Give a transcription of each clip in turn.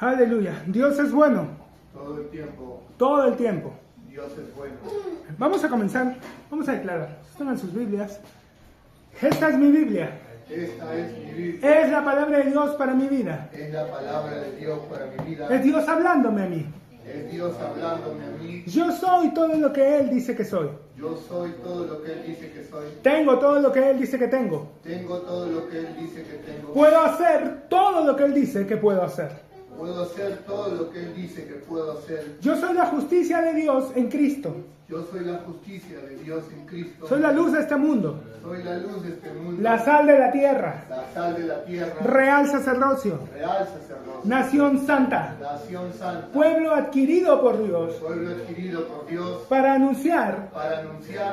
Aleluya. Dios es bueno. Todo el tiempo. Todo el tiempo. Dios es bueno. Vamos a comenzar. Vamos a declarar. Tengan sus Biblias. Esta es mi Biblia. Esta es mi Biblia. Es la palabra de Dios para mi vida. Es la palabra de Dios para mi vida. Es Dios hablándome a mí. Es Dios hablándome a mí. Yo soy todo lo que Él dice que soy. Yo soy todo lo que Él dice que soy. Tengo todo lo que Él dice que tengo. Tengo todo lo que Él dice que tengo. Puedo hacer todo lo que Él dice que puedo hacer. Puedo hacer todo lo que Él dice que puedo hacer. Yo soy la justicia de Dios en Cristo. Yo soy la justicia de Dios en Cristo. Soy la luz de este mundo. Soy la luz de este mundo. La sal de la tierra. La sal de la tierra. Real sacerdocio. Real sacerdocio. Nación santa. Nación santa. Pueblo adquirido por Dios. Pueblo adquirido por Dios. Para anunciar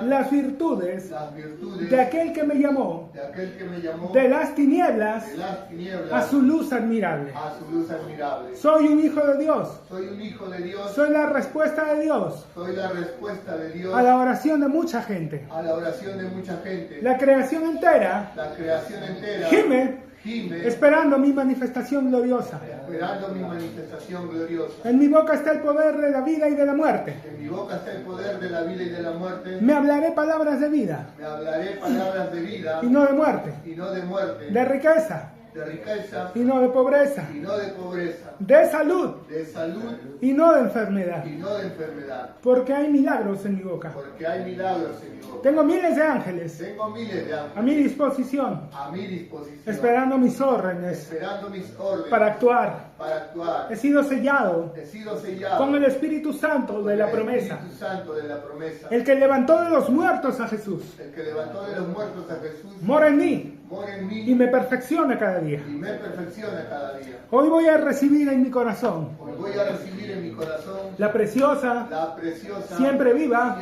las virtudes las virtudes de aquel que me llamó de aquel que me llamó de las tinieblas de las tinieblas a su luz admirable. a su luz admirable. Soy un hijo de Dios. Soy un hijo de Dios. Soy la respuesta de Dios Soy la respuesta de Dios a la oración de mucha gente. a la oración de mucha gente. La creación entera La creación entera gime gime esperando mi manifestación gloriosa. esperando mi manifestación gloriosa. En mi boca está el poder de la vida y de la muerte. En mi boca está el poder de la vida y de la muerte. Me hablaré palabras de vida Me hablaré palabras de vida y no de muerte, y no de muerte, de riqueza de riqueza y no de pobreza, y no de pobreza, de salud de salud y no de enfermedad, y no de enfermedad, porque hay milagros en mi boca. porque hay milagros en mi boca. Tengo miles de ángeles Tengo miles de a ángeles mi disposición, a mi disposición, esperando mis órdenes esperando mis órdenes para actuar. para actuar. He sido sellado He sido sellado con el Espíritu Santo de la promesa, Espíritu Santo de la promesa. el que levantó de los muertos a Jesús. El que levantó de los muertos a Jesús Mora en mí mora en mí y me perfecciona cada día. y me perfecciona cada día. Hoy voy a recibir en mi corazón Hoy voy a recibir en mi corazón la preciosa, la preciosa, siempre viva,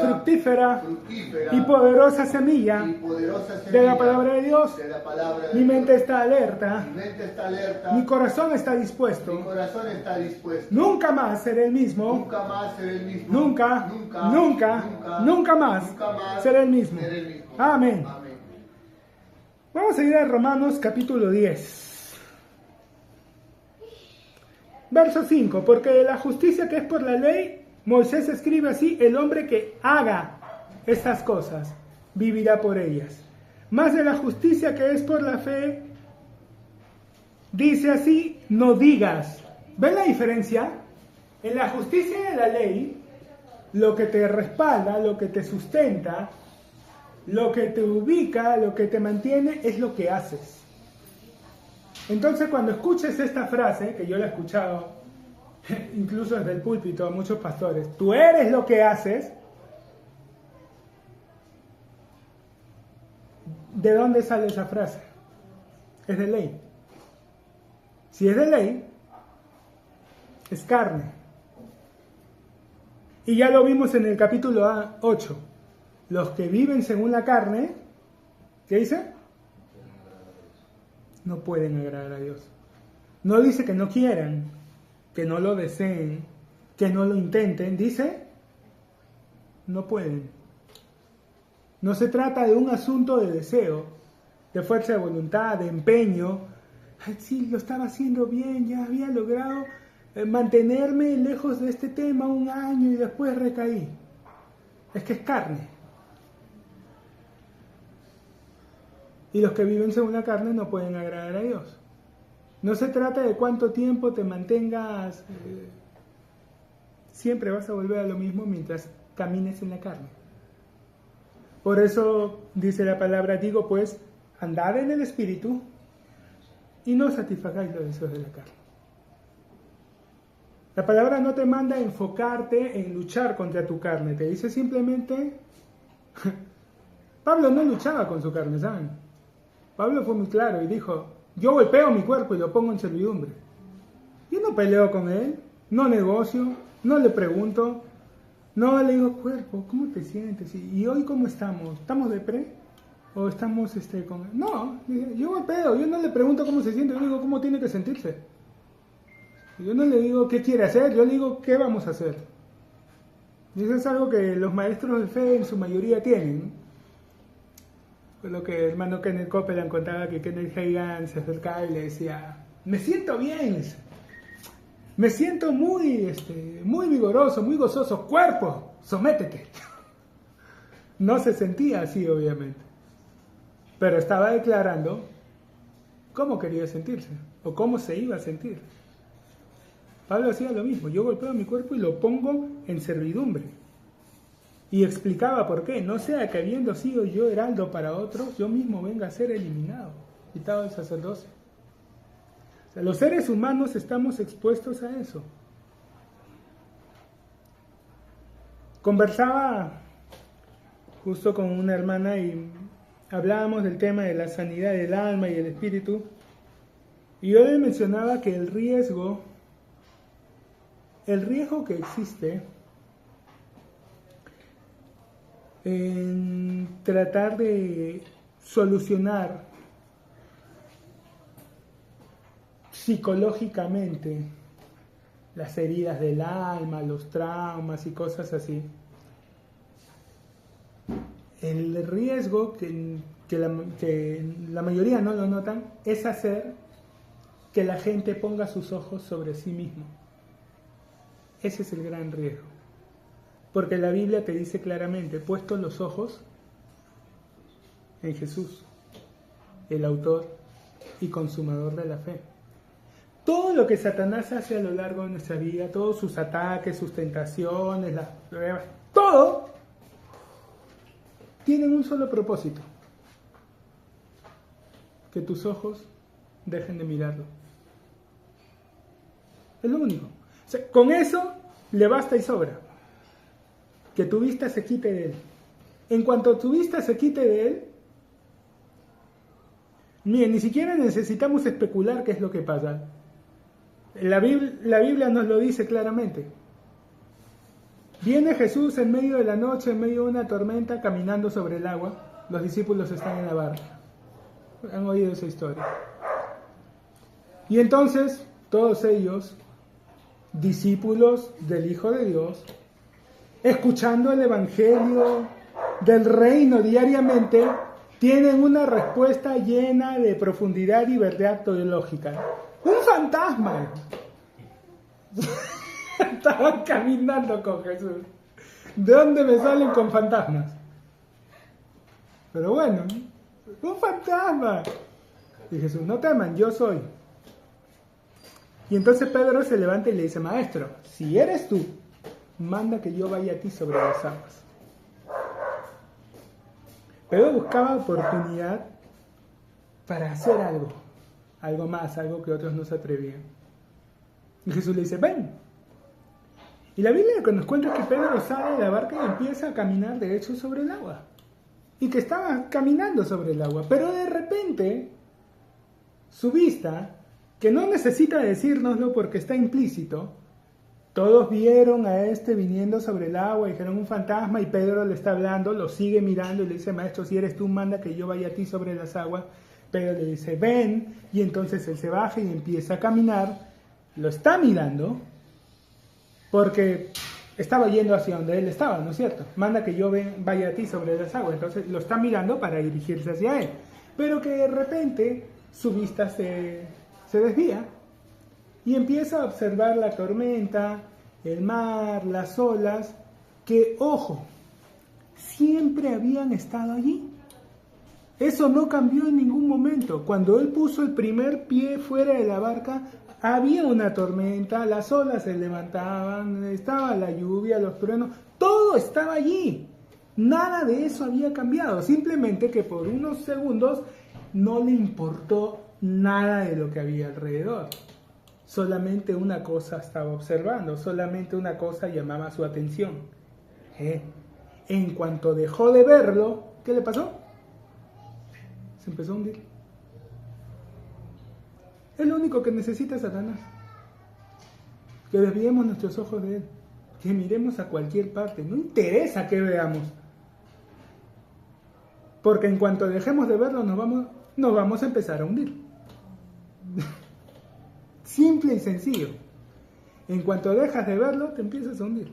fructífera fructífera y poderosa semilla y poderosa semilla de la palabra de Dios. de la palabra de Mi mente está alerta, Mi mente está alerta, mi corazón está mi dispuesto. corazón está dispuesto. Nunca más seré el mismo. Nunca más seré el mismo. Nunca, nunca, nunca, nunca más seré el mismo. seré el mismo. Amén. Amén. Vamos a ir a Romanos capítulo 10. Verso 5. Porque de la justicia que es por la ley, Moisés escribe así: el hombre que haga estas cosas vivirá por ellas. Más de la justicia que es por la fe, dice así: no digas. ¿Ven la diferencia? En la justicia de la ley, lo que te respalda, lo que te sustenta, lo que te ubica, lo que te mantiene, es lo que haces. Entonces, cuando escuches esta frase, que yo la he escuchado incluso desde el púlpito a muchos pastores: tú eres lo que haces. ¿De dónde sale esa frase? Es de ley. Si es de ley, es carne. Y ya lo vimos en el capítulo 8. Los que viven según la carne, ¿qué dice? No pueden agradar a Dios. No dice que no quieran, que no lo deseen, que no lo intenten. Dice, no pueden. No se trata de un asunto de deseo, de fuerza de voluntad, de empeño. Ay, sí, lo estaba haciendo bien, ya había logrado mantenerme lejos de este tema un año y después recaí. Es que es carne. Y los que viven según la carne no pueden agradar a Dios. No se trata de cuánto tiempo te mantengas. Siempre vas a volver a lo mismo mientras camines en la carne. Por eso dice la palabra: digo pues, andad en el Espíritu y no satisfagáis los deseos de la carne. La palabra no te manda a enfocarte en luchar contra tu carne. Te dice simplemente... Pablo no luchaba con su carne, ¿saben? Pablo fue muy claro y dijo: yo golpeo mi cuerpo y lo pongo en servidumbre. Yo no peleo con él, no negocio, no le pregunto, no le digo: cuerpo, ¿cómo te sientes? ¿Y hoy cómo estamos? ¿Estamos depre? ¿O estamos con...? No, yo golpeo, yo no le pregunto cómo se siente, yo le digo cómo tiene que sentirse. Yo no le digo qué quiere hacer, yo le digo qué vamos a hacer. Y eso es algo que los maestros de fe en su mayoría tienen. Fue lo que el hermano Kenneth Copeland contaba, que Kenneth Hagin se acercaba y le decía: me siento bien. Me siento muy vigoroso, muy gozoso. Cuerpo, sométete. No se sentía así, obviamente. Pero estaba declarando cómo quería sentirse o cómo se iba a sentir. Pablo hacía lo mismo. Yo golpeo mi cuerpo y lo pongo en servidumbre. Y explicaba por qué. No sea que habiendo sido yo heraldo para otros, yo mismo venga a ser eliminado, quitado del sacerdocio. O sea, los seres humanos estamos expuestos a eso. Conversaba justo con una hermana y hablábamos del tema de la sanidad del alma y el espíritu. Y yo le mencionaba que el riesgo que existe en tratar de solucionar psicológicamente las heridas del alma, los traumas y cosas así. El riesgo que la mayoría no lo notan es hacer que la gente ponga sus ojos sobre sí mismo. Ese es el gran riesgo. Porque la Biblia te dice claramente, puesto los ojos en Jesús, el autor y consumador de la fe. Todo lo que Satanás hace a lo largo de nuestra vida, todos sus ataques, sus tentaciones, las pruebas, todo tienen un solo propósito: que tus ojos dejen de mirarlo. Es lo único. O sea, con eso le basta y sobra. Que tu vista se quite de él. En cuanto tu vista se quite de él, miren, ni siquiera necesitamos especular qué es lo que pasa. La Biblia nos lo dice claramente. Viene Jesús en medio de la noche, en medio de una tormenta, caminando sobre el agua. Los discípulos están en la barca. Han oído esa historia. Y entonces, todos ellos, discípulos del Hijo de Dios, escuchando el Evangelio del Reino diariamente, tienen una respuesta llena de profundidad y verdad teológica. ¡Un fantasma! Estaban caminando con Jesús. ¿De dónde me salen con fantasmas? Pero bueno, ¡un fantasma! Y Jesús, no teman, yo soy. Y entonces Pedro se levanta y le dice, Maestro, si eres tú, manda que yo vaya a ti sobre las aguas. Pedro buscaba oportunidad para hacer algo más, algo que otros no se atrevían. Y Jesús le dice, ven. Y la Biblia lo que nos cuenta es que Pedro sale de la barca y empieza a caminar de hecho sobre el agua. Y que estaba caminando sobre el agua. Pero de repente, su vista, que no necesita decírnoslo porque está implícito, todos vieron a este viniendo sobre el agua, dijeron un fantasma, y Pedro le está hablando, lo sigue mirando y le dice, Maestro, si eres tú, manda que yo vaya a ti sobre las aguas. Pedro le dice, ven, y entonces él se baja y empieza a caminar, lo está mirando, porque estaba yendo hacia donde él estaba, ¿no es cierto? Manda que yo vaya a ti sobre las aguas, entonces lo está mirando para dirigirse hacia él, pero que de repente su vista se desvía, y empieza a observar la tormenta, el mar, las olas, que, ojo, siempre habían estado allí. Eso no cambió en ningún momento. Cuando él puso el primer pie fuera de la barca, había una tormenta, las olas se levantaban, estaba la lluvia, los truenos, todo estaba allí. Nada de eso había cambiado, simplemente que por unos segundos no le importó nada de lo que había alrededor. Solamente una cosa estaba observando, solamente una cosa llamaba su atención. En cuanto dejó de verlo, ¿qué le pasó? Se empezó a hundir. Es lo único que necesita Satanás. Que desviemos nuestros ojos de él. Que miremos a cualquier parte. No interesa que veamos. Porque en cuanto dejemos de verlo, nos vamos a empezar a hundir. Simple y sencillo. En cuanto dejas de verlo, te empiezas a hundir.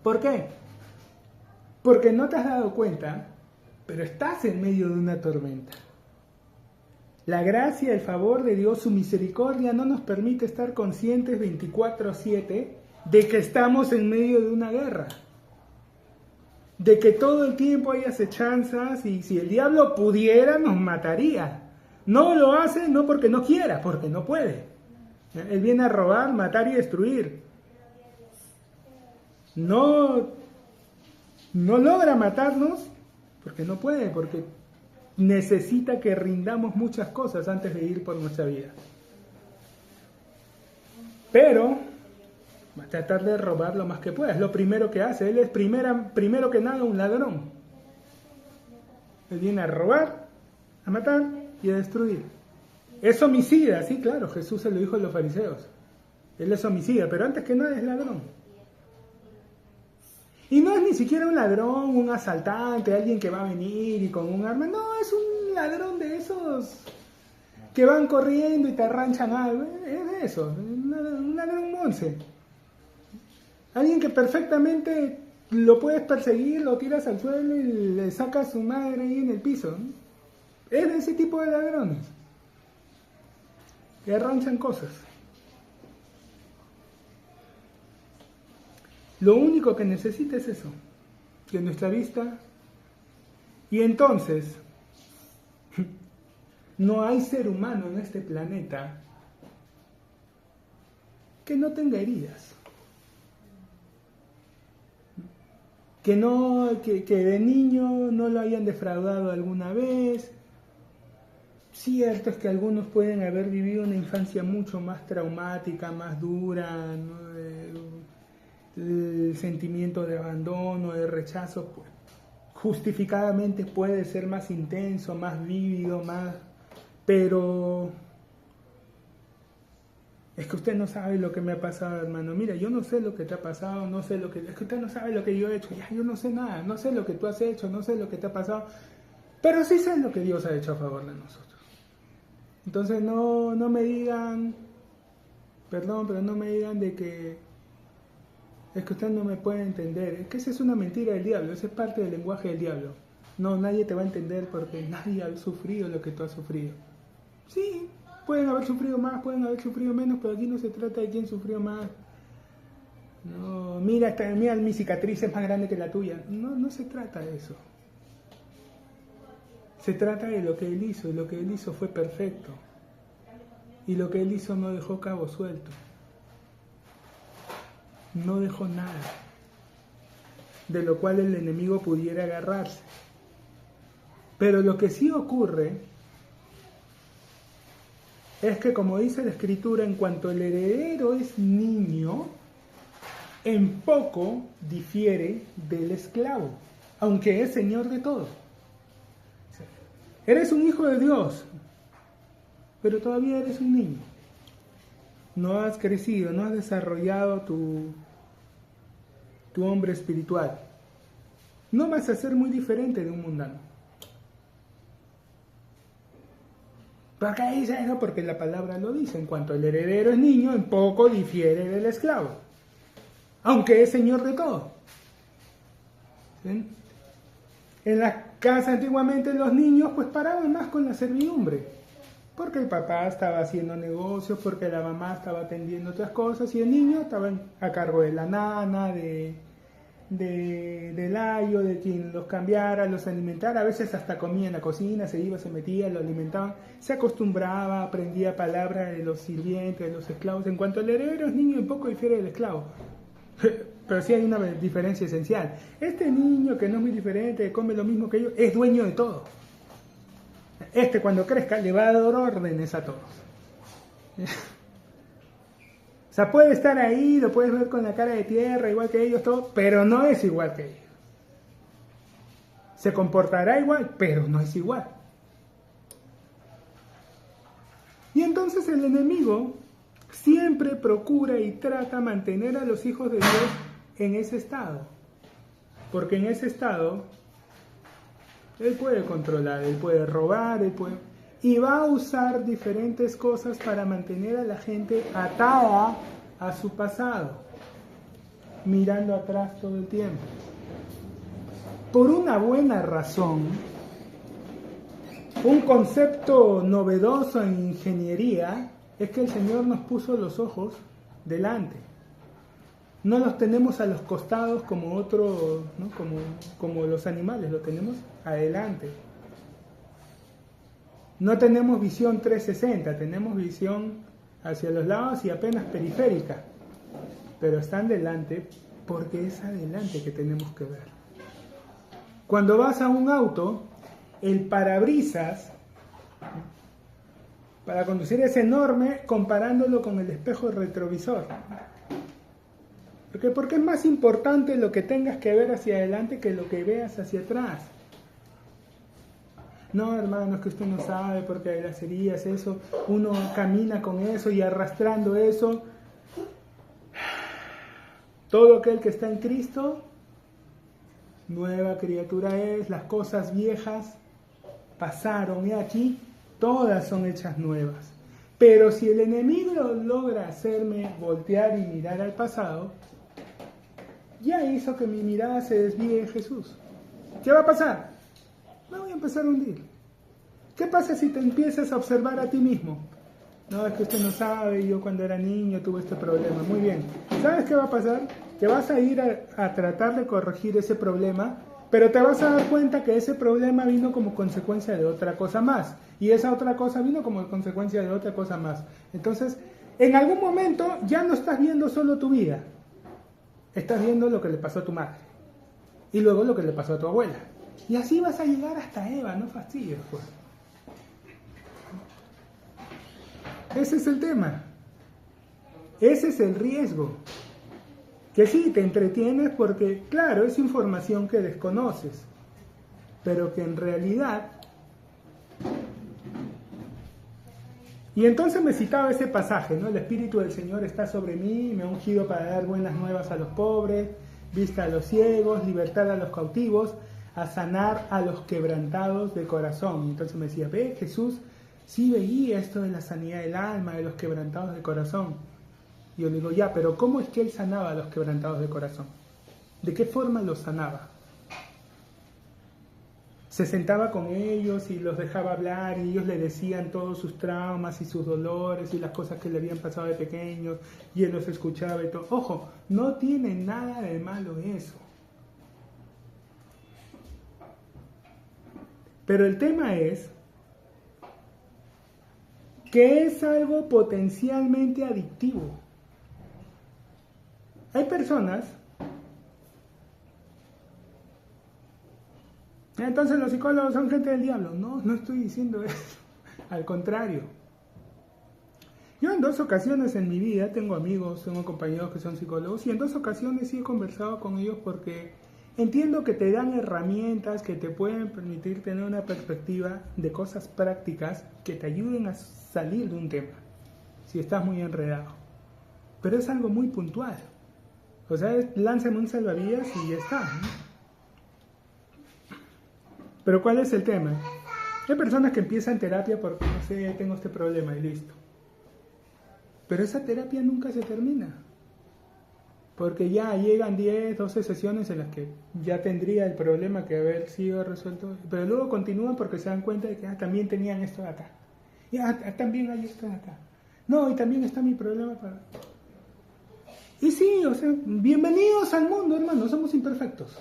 ¿Por qué? Porque no te has dado cuenta, pero estás en medio de una tormenta. La gracia, el favor de Dios, su misericordia no nos permite estar conscientes 24/7 de que estamos en medio de una guerra. De que todo el tiempo hay acechanzas y si el diablo pudiera nos mataría. No lo hace no porque no quiera, porque no puede. Él viene a robar, matar y destruir. No logra matarnos porque no puede, porque necesita que rindamos muchas cosas antes de ir por nuestra vida. Pero va a tratar de robar lo más que pueda. Es lo primero que hace. Él es primero que nada un ladrón. Él viene a robar, a matar y a destruir. Es homicida, sí, claro, Jesús se lo dijo a los fariseos. Él es homicida, pero antes que nada es ladrón. Y no es ni siquiera un ladrón, un asaltante, alguien que va a venir y con un arma. No, es un ladrón de esos que van corriendo y te arranchan algo. Es de eso, un ladrón monce. Alguien que perfectamente lo puedes perseguir, lo tiras al suelo y le sacas a su madre ahí en el piso. Es de ese tipo de ladrones que arranchan cosas. Lo único que necesita es eso, que nuestra vista. Y entonces, no hay ser humano en este planeta que no tenga heridas. Que de niño no lo hayan defraudado alguna vez. Cierto es que algunos pueden haber vivido una infancia mucho más traumática, más dura, ¿no? El sentimiento de abandono, de rechazo, pues, justificadamente puede ser más intenso, más vívido, pero es que usted no sabe lo que me ha pasado, hermano. Mira, yo no sé lo que te ha pasado, es que usted no sabe lo que yo he hecho. Ya, yo no sé nada, no sé lo que tú has hecho, no sé lo que te ha pasado, pero sí sé lo que Dios ha hecho a favor de nosotros. Entonces no me digan, perdón, pero no me digan de que es que usted no me puede entender. Es que esa es una mentira del diablo, esa es parte del lenguaje del diablo. No, nadie te va a entender porque nadie ha sufrido lo que tú has sufrido. Sí, pueden haber sufrido más, pueden haber sufrido menos, pero aquí no se trata de quién sufrió más. No, mira, mi cicatriz es más grande que la tuya. No se trata de eso. Se trata de lo que Él hizo, y lo que Él hizo fue perfecto. Y lo que Él hizo no dejó cabo suelto. No dejó nada de lo cual el enemigo pudiera agarrarse. Pero lo que sí ocurre es que, como dice la Escritura, en cuanto el heredero es niño, en poco difiere del esclavo, aunque es señor de todo. Eres un hijo de Dios, pero todavía eres un niño. No has crecido, no has desarrollado tu hombre espiritual. No vas a ser muy diferente de un mundano. ¿Por qué dice eso? Porque la palabra lo dice. En cuanto el heredero es niño, en poco difiere del esclavo, aunque es señor de todo. ¿Sí? En las casas antiguamente los niños pues paraban más con la servidumbre, porque el papá estaba haciendo negocios, porque la mamá estaba atendiendo otras cosas y el niño estaba a cargo de la nana, del ayo, de quien los cambiara, los alimentara. A veces hasta comía en la cocina, se iba, se metía, lo alimentaban, se acostumbraba, aprendía palabras de los sirvientes, de los esclavos. En cuanto al heredero es niño, un poco difiere del esclavo. Pero sí hay una diferencia esencial. Este niño, que no es muy diferente, que come lo mismo que ellos, es dueño de todo. Cuando crezca le va a dar órdenes a todos. O sea, puede estar ahí, lo puedes ver con la cara de tierra, igual que ellos, todo, pero no es igual que ellos. Se comportará igual, pero no es igual. Y entonces el enemigo siempre procura y trata mantener a los hijos de Dios en ese estado. Porque en ese estado Él puede controlar, Él puede robar, y va a usar diferentes cosas para mantener a la gente atada a su pasado, mirando atrás todo el tiempo. Por una buena razón, Un concepto novedoso en ingeniería es que el Señor nos puso los ojos delante. No los tenemos a los costados como otros, ¿no? como los animales, los tenemos adelante. No tenemos visión 360, tenemos visión hacia los lados y apenas periférica, pero están delante porque es adelante que tenemos que ver. Cuando vas a un auto, el parabrisas para conducir es enorme comparándolo con el espejo retrovisor. Porque es más importante lo que tengas que ver hacia adelante que lo que veas hacia atrás. No, hermano, es que usted no sabe porque hay las heridas, eso, uno camina con eso y arrastrando eso. Todo aquel que está en Cristo, nueva criatura es, las cosas viejas pasaron, y aquí todas son hechas nuevas. Pero si el enemigo logra hacerme voltear y mirar al pasado, ya hizo que mi mirada se desvíe de Jesús. ¿Qué va a pasar? Me voy a empezar a hundir. ¿Qué pasa si te empiezas a observar a ti mismo? No, es que usted no sabe, yo cuando era niño tuve este problema. Muy bien. ¿Sabes qué va a pasar? Que vas a ir a tratar de corregir ese problema, pero te vas a dar cuenta que ese problema vino como consecuencia de otra cosa más. Y esa otra cosa vino como consecuencia de otra cosa más. Entonces, en algún momento ya no estás viendo solo tu vida. Estás viendo lo que le pasó a tu madre. Y luego lo que le pasó a tu abuela. Y así vas a llegar hasta Eva, no fastidies, pues. Ese es el tema. Ese es el riesgo. Que sí, te entretienes porque, claro, es información que desconoces, pero que en realidad... Y entonces me citaba ese pasaje, ¿no? El Espíritu del Señor está sobre mí, me ha ungido para dar buenas nuevas a los pobres, vista a los ciegos, libertad a los cautivos, a sanar a los quebrantados de corazón. Y entonces me decía, ve, Jesús sí veía esto de la sanidad del alma, de los quebrantados de corazón. Y yo le digo, ya, pero ¿cómo es que Él sanaba a los quebrantados de corazón? ¿De qué forma los sanaba? Se sentaba con ellos y los dejaba hablar y ellos le decían todos sus traumas y sus dolores y las cosas que le habían pasado de pequeños y Él los escuchaba y todo. Ojo, no tiene nada de malo eso. Pero el tema es que es algo potencialmente adictivo. Hay personas... Entonces los psicólogos son gente del diablo. No, no estoy diciendo eso. Al contrario. Yo en 2 ocasiones en mi vida tengo amigos, tengo compañeros que son psicólogos y en 2 ocasiones sí he conversado con ellos porque entiendo que te dan herramientas que te pueden permitir tener una perspectiva de cosas prácticas que te ayuden a salir de un tema, si estás muy enredado. Pero es algo muy puntual. O sea, lánzame un salvavidas y ya está, ¿no? Pero ¿cuál es el tema? Hay personas que empiezan terapia porque, no sé, tengo este problema y listo. Pero esa terapia nunca se termina. Porque ya llegan 10, 12 sesiones en las que ya tendría el problema que haber sido resuelto. Pero luego continúan porque se dan cuenta de que también tenían esto de acá. Y también hay esto de acá. No, y también está mi problema para... Y sí, o sea, bienvenidos al mundo, hermano, somos imperfectos.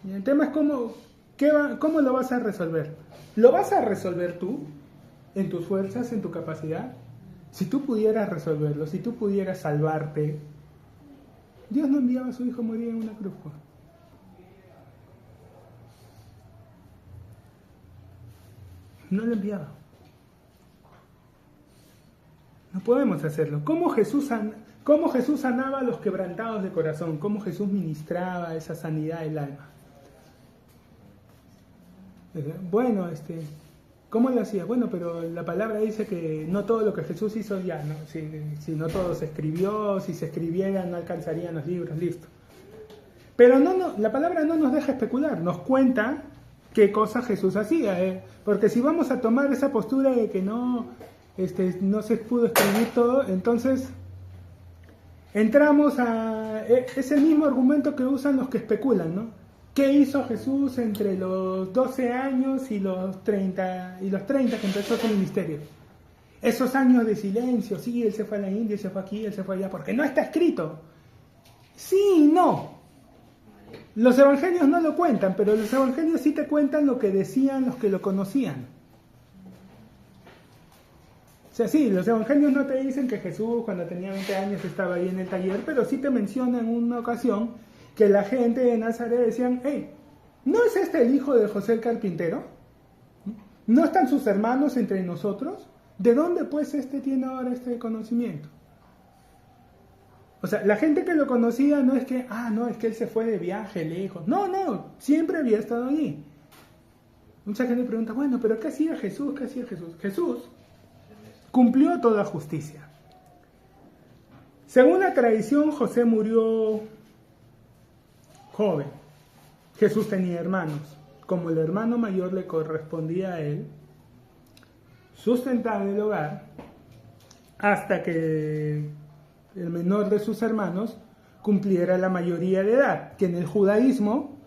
Y el tema es ¿cómo lo vas a resolver? ¿Lo vas a resolver tú? ¿En tus fuerzas? ¿En tu capacidad? Si tú pudieras resolverlo, si tú pudieras salvarte, Dios no enviaba a su hijo a morir en una cruz. No lo enviaba. No podemos hacerlo. ¿Cómo Jesús sanaba a los quebrantados de corazón? ¿Cómo Jesús ministraba esa sanidad del alma? Bueno, ¿cómo lo hacía? Bueno, pero la palabra dice que no todo lo que Jesús hizo ya, ¿no? Si no todo se escribió, si se escribiera no alcanzarían los libros, listo. Pero no, la palabra no nos deja especular, nos cuenta qué cosas Jesús hacía, porque si vamos a tomar esa postura de que no se pudo escribir todo, entonces entramos a... Es el mismo argumento que usan los que especulan, ¿no? ¿Qué hizo Jesús entre los 12 años y los 30 que empezó su ministerio? Esos años de silencio, sí, él se fue a la India, él se fue aquí, él se fue allá, porque no está escrito. Sí y no. Los evangelios no lo cuentan, pero los evangelios sí te cuentan lo que decían los que lo conocían. O sea, sí, los evangelios no te dicen que Jesús cuando tenía 20 años estaba ahí en el taller, pero sí te mencionan en una ocasión que la gente de Nazaret decían, hey, ¿no es este el hijo de José el carpintero? ¿No están sus hermanos entre nosotros? ¿De dónde pues este tiene ahora este conocimiento? O sea, la gente que lo conocía no es que, no, es que él se fue de viaje lejos. No, siempre había estado allí. Mucha gente pregunta, bueno, pero ¿qué hacía Jesús? ¿Qué hacía Jesús? Jesús cumplió toda justicia. Según la tradición, José murió joven. Jesús tenía hermanos. Como el hermano mayor le correspondía a él, sustentar el hogar hasta que el menor de sus hermanos cumpliera la mayoría de edad, que en el judaísmo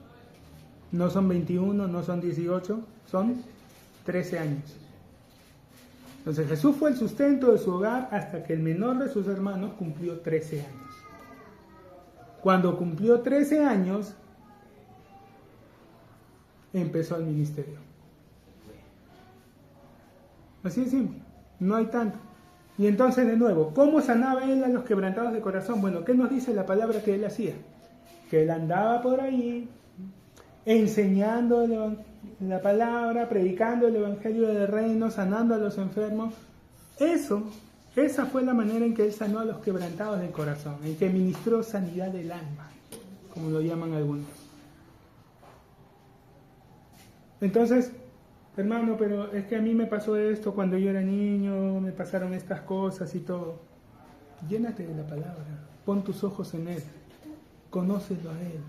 no son 21, no son 18, son 13 años. Entonces Jesús fue el sustento de su hogar hasta que el menor de sus hermanos cumplió 13 años. Cuando cumplió 13 años, empezó el ministerio. Así de simple, no hay tanto. Y entonces de nuevo, ¿cómo sanaba él a los quebrantados de corazón? Bueno, ¿qué nos dice la palabra que él hacía? Que él andaba por ahí enseñando la palabra, predicando el evangelio del reino, sanando a los enfermos. Esa fue la manera en que él sanó a los quebrantados del corazón, en que ministró sanidad del alma, como lo llaman algunos. Entonces, hermano, pero es que a mí me pasó esto cuando yo era niño, me pasaron estas cosas y todo. Llénate de la palabra, pon tus ojos en él, conócelo a él.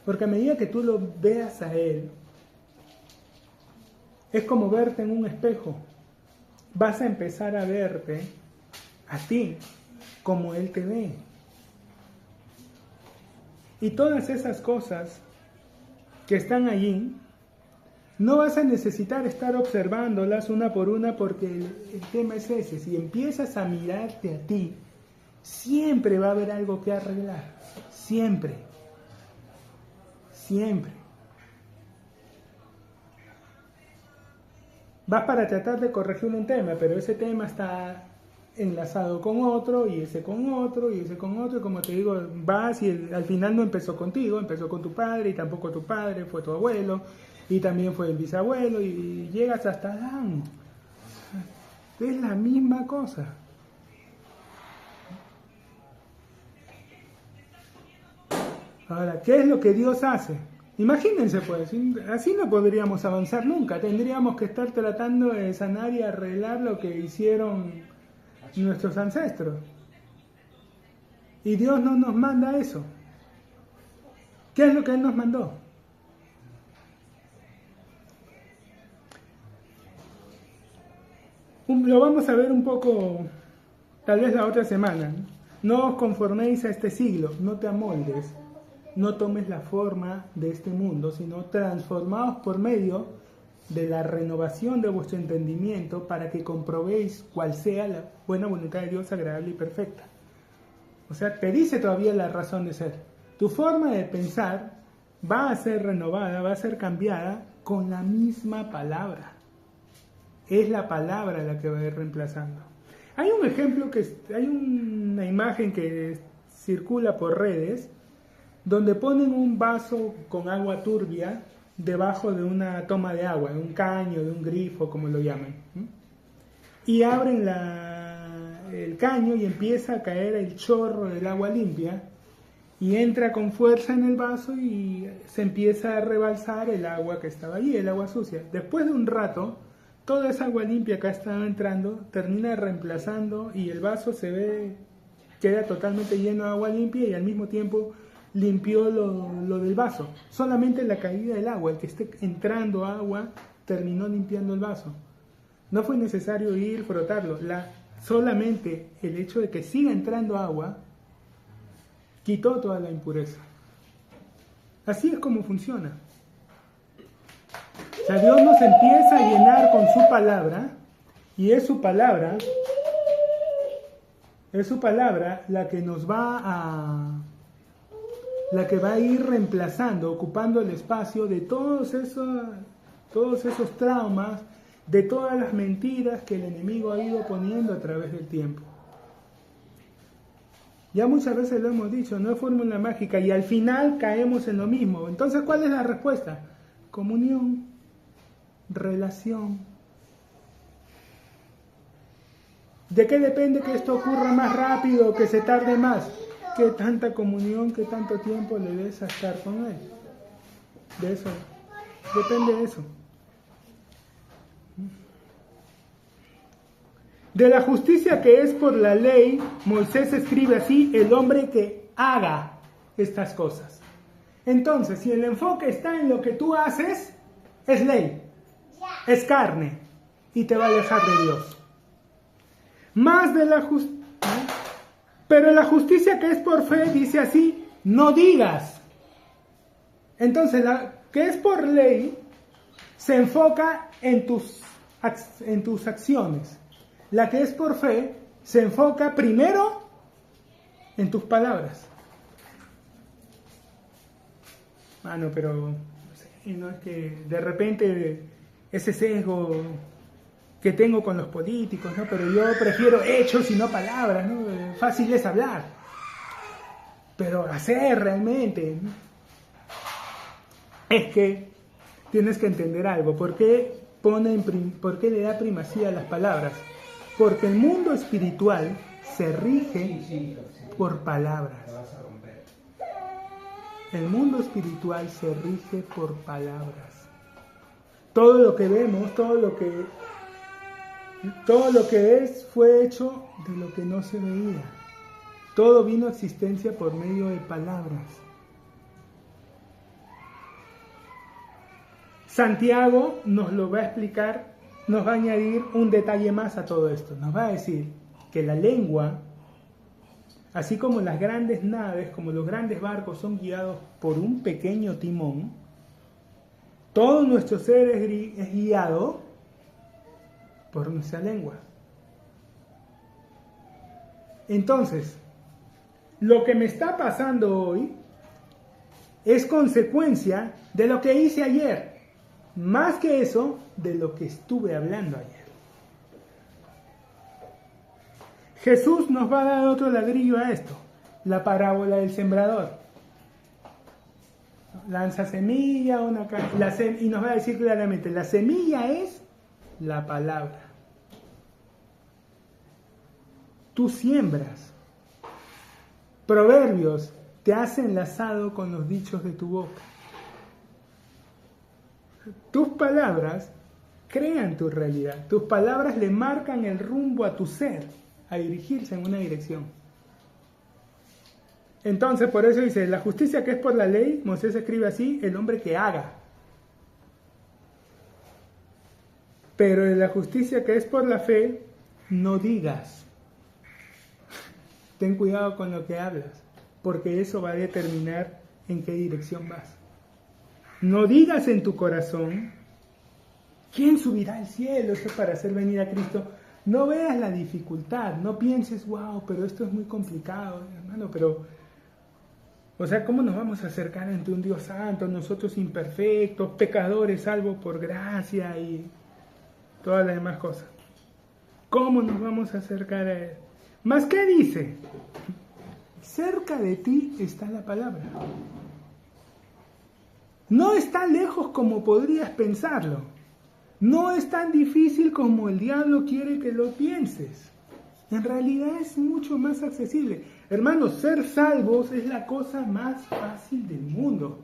Porque a medida que tú lo veas a él, es como verte en un espejo. Vas a empezar a verte a ti como él te ve. Y todas esas cosas que están allí, no vas a necesitar estar observándolas una por una, porque el tema es ese. Si empiezas a mirarte a ti, siempre va a haber algo que arreglar. Siempre. Vas para tratar de corregir un tema, pero ese tema está enlazado con otro, y ese con otro, y ese con otro, y como te digo, vas y al final no empezó contigo, empezó con tu padre, y tampoco tu padre, fue tu abuelo, y también fue el bisabuelo, y llegas hasta Adán. Es la misma cosa. Ahora, ¿qué es lo que Dios hace? Imagínense pues, así no podríamos avanzar nunca, tendríamos que estar tratando de sanar y arreglar lo que hicieron nuestros ancestros. Y Dios no nos manda eso. ¿Qué es lo que Él nos mandó? Lo vamos a ver un poco, tal vez la otra semana. No os conforméis a este siglo, no te amoldes. No tomes la forma de este mundo, sino transformaos por medio de la renovación de vuestro entendimiento, para que comprobéis cuál sea la buena voluntad de Dios, agradable y perfecta. O sea, te dice todavía la razón de ser. Tu forma de pensar va a ser renovada, va a ser cambiada con la misma palabra. Es la palabra la que va a ir reemplazando. Hay un ejemplo, hay una imagen que circula por redes, donde ponen un vaso con agua turbia debajo de una toma de agua, de un caño, de un grifo, como lo llaman. Y abren el caño y empieza a caer el chorro del agua limpia, y entra con fuerza en el vaso y se empieza a rebalsar el agua que estaba allí, el agua sucia. Después de un rato, toda esa agua limpia que ha estado entrando termina reemplazando, y el vaso queda totalmente lleno de agua limpia, y al mismo tiempo limpió lo del vaso. Solamente la caída del agua, el que esté entrando agua, terminó limpiando el vaso. No fue necesario ir frotarlo. Solamente el hecho de que siga entrando agua quitó toda la impureza. Así es como funciona. O sea, Dios nos empieza a llenar con su palabra, y es su palabra la que nos va a ir reemplazando, ocupando el espacio de todos esos traumas, de todas las mentiras que el enemigo ha ido poniendo a través del tiempo. Ya muchas veces lo hemos dicho, no es fórmula mágica, y al final caemos en lo mismo. Entonces, ¿cuál es la respuesta? Comunión, relación. ¿De qué depende que esto ocurra más rápido, que se tarde más? ¿Qué tanta comunión, qué tanto tiempo le des a estar con Él? De eso, depende de eso. De la justicia que es por la ley, Moisés escribe así: el hombre que haga estas cosas. Entonces, si el enfoque está en lo que tú haces, es ley, es carne, y te va a alejar de Dios. Más de la justicia. Pero la justicia que es por fe dice así: no digas. Entonces, la que es por ley se enfoca en tus acciones. La que es por fe se enfoca primero en tus palabras. Pero no sé, no es que de repente ese sesgo que tengo con los políticos, ¿no? Pero yo prefiero hechos y no palabras, ¿no? Fácil es hablar, pero hacer realmente, ¿no? Es que tienes que entender algo. ¿Por qué le da primacía a las palabras? Porque el mundo espiritual se rige por palabras. El mundo espiritual se rige por palabras. Todo lo que vemos, todo lo que es, fue hecho de lo que no se veía. Todo vino a existencia por medio de palabras. Santiago nos lo va a explicar, nos va a añadir un detalle más a todo esto. Nos va a decir que la lengua, así como las grandes naves, como los grandes barcos son guiados por un pequeño timón, todo nuestro ser es guiado por nuestra lengua. Entonces, lo que me está pasando hoy es consecuencia de lo que hice ayer. Más que eso, de lo que estuve hablando ayer. Jesús nos va a dar otro ladrillo a esto. La parábola del sembrador. Lanza semilla, y nos va a decir claramente, la semilla es la palabra. Tú siembras. Proverbios te has enlazado con los dichos de tu boca. Tus palabras crean tu realidad. Tus palabras le marcan el rumbo a tu ser, a dirigirse en una dirección. Entonces, por eso dice, la justicia que es por la ley, Moisés escribe así: el hombre que haga. Pero en la justicia que es por la fe, no digas. Ten cuidado con lo que hablas, porque eso va a determinar en qué dirección vas. No digas en tu corazón: ¿quién subirá al cielo? Esto es para hacer venir a Cristo. No veas la dificultad, no pienses, wow, pero esto es muy complicado, hermano, pero, o sea, ¿cómo nos vamos a acercar ante un Dios santo, nosotros imperfectos, pecadores, salvos por gracia y todas las demás cosas? ¿Cómo nos vamos a acercar a Él? ¿Más qué dice? Cerca de ti está la palabra. No está lejos como podrías pensarlo. No es tan difícil como el diablo quiere que lo pienses. En realidad es mucho más accesible. Hermanos, ser salvos es la cosa más fácil del mundo.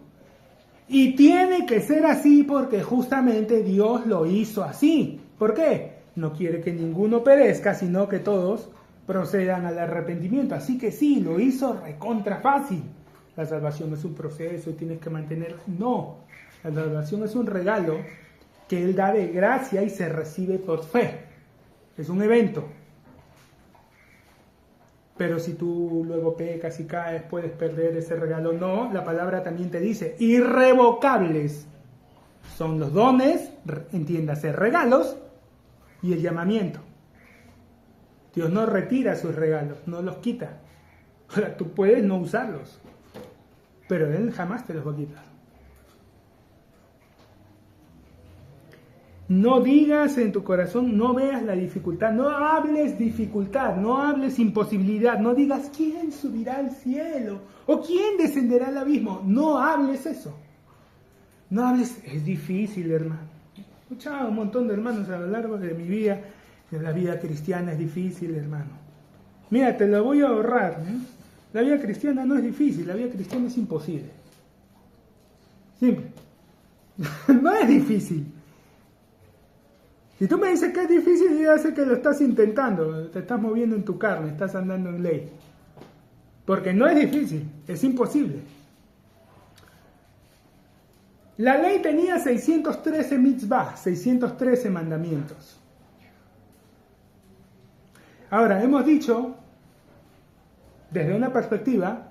Y tiene que ser así porque justamente Dios lo hizo así. ¿Por qué? No quiere que ninguno perezca, sino que todos procedan al arrepentimiento. Así que sí, lo hizo recontra fácil. La salvación es un proceso y tienes que mantener. No, la salvación es un regalo que Él da de gracia y se recibe por fe. Es un evento. Pero si tú luego pecas y caes, puedes perder ese regalo. No, la palabra también te dice, irrevocables son los dones, entiéndase, regalos, y el llamamiento. Dios no retira sus regalos, no los quita. Ahora, tú puedes no usarlos, pero Él jamás te los va a quitar. No digas en tu corazón, no veas la dificultad, no hables dificultad, no hables imposibilidad, no digas quién subirá al cielo o quién descenderá al abismo. No hables eso. No hables, es difícil, hermano. He escuchado un montón de hermanos a lo largo de mi vida, que la vida cristiana es difícil, hermano. Mira, te lo voy a ahorrar, ¿eh? La vida cristiana no es difícil, la vida cristiana es imposible. Simple. No es difícil. Si tú me dices que es difícil, yo sé que lo estás intentando, te estás moviendo en tu carne, estás andando en ley. Porque no es difícil, es imposible. La ley tenía 613 mitzvah, 613 mandamientos. Ahora, hemos dicho, desde una perspectiva,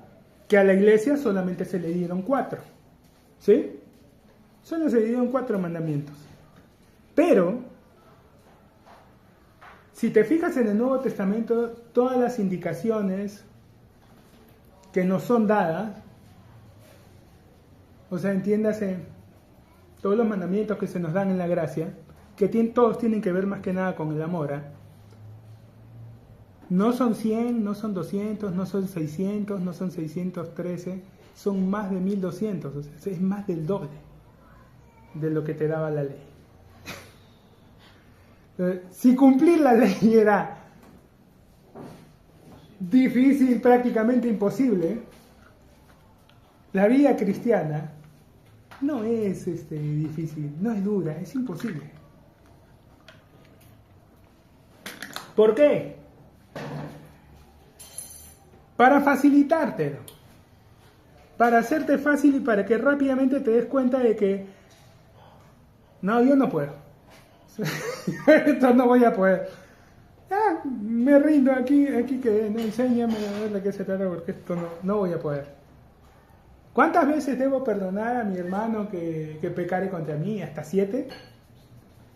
que a la iglesia solamente se le dieron 4. ¿Sí? Solo se le dieron 4 mandamientos. Pero si te fijas en el Nuevo Testamento, todas las indicaciones que nos son dadas, o sea, entiéndase, todos los mandamientos que se nos dan en la gracia, que todos tienen que ver más que nada con el amor, ¿eh? No son 100, no son 200, no son 600, no son 613, son más de 1200, o sea, es más del doble de lo que te daba la ley. Si cumplir la ley era difícil, prácticamente imposible, la vida cristiana no es difícil, no es dura, es imposible. ¿Por qué? Para facilitártelo, para hacerte fácil y para que rápidamente te des cuenta de que no, yo no puedo. Esto no voy a poder. Me rindo aquí que no, enséñame a ver de qué se trata, porque esto no voy a poder. ¿Cuántas veces debo perdonar a mi hermano que pecare contra mí? ¿Hasta 7?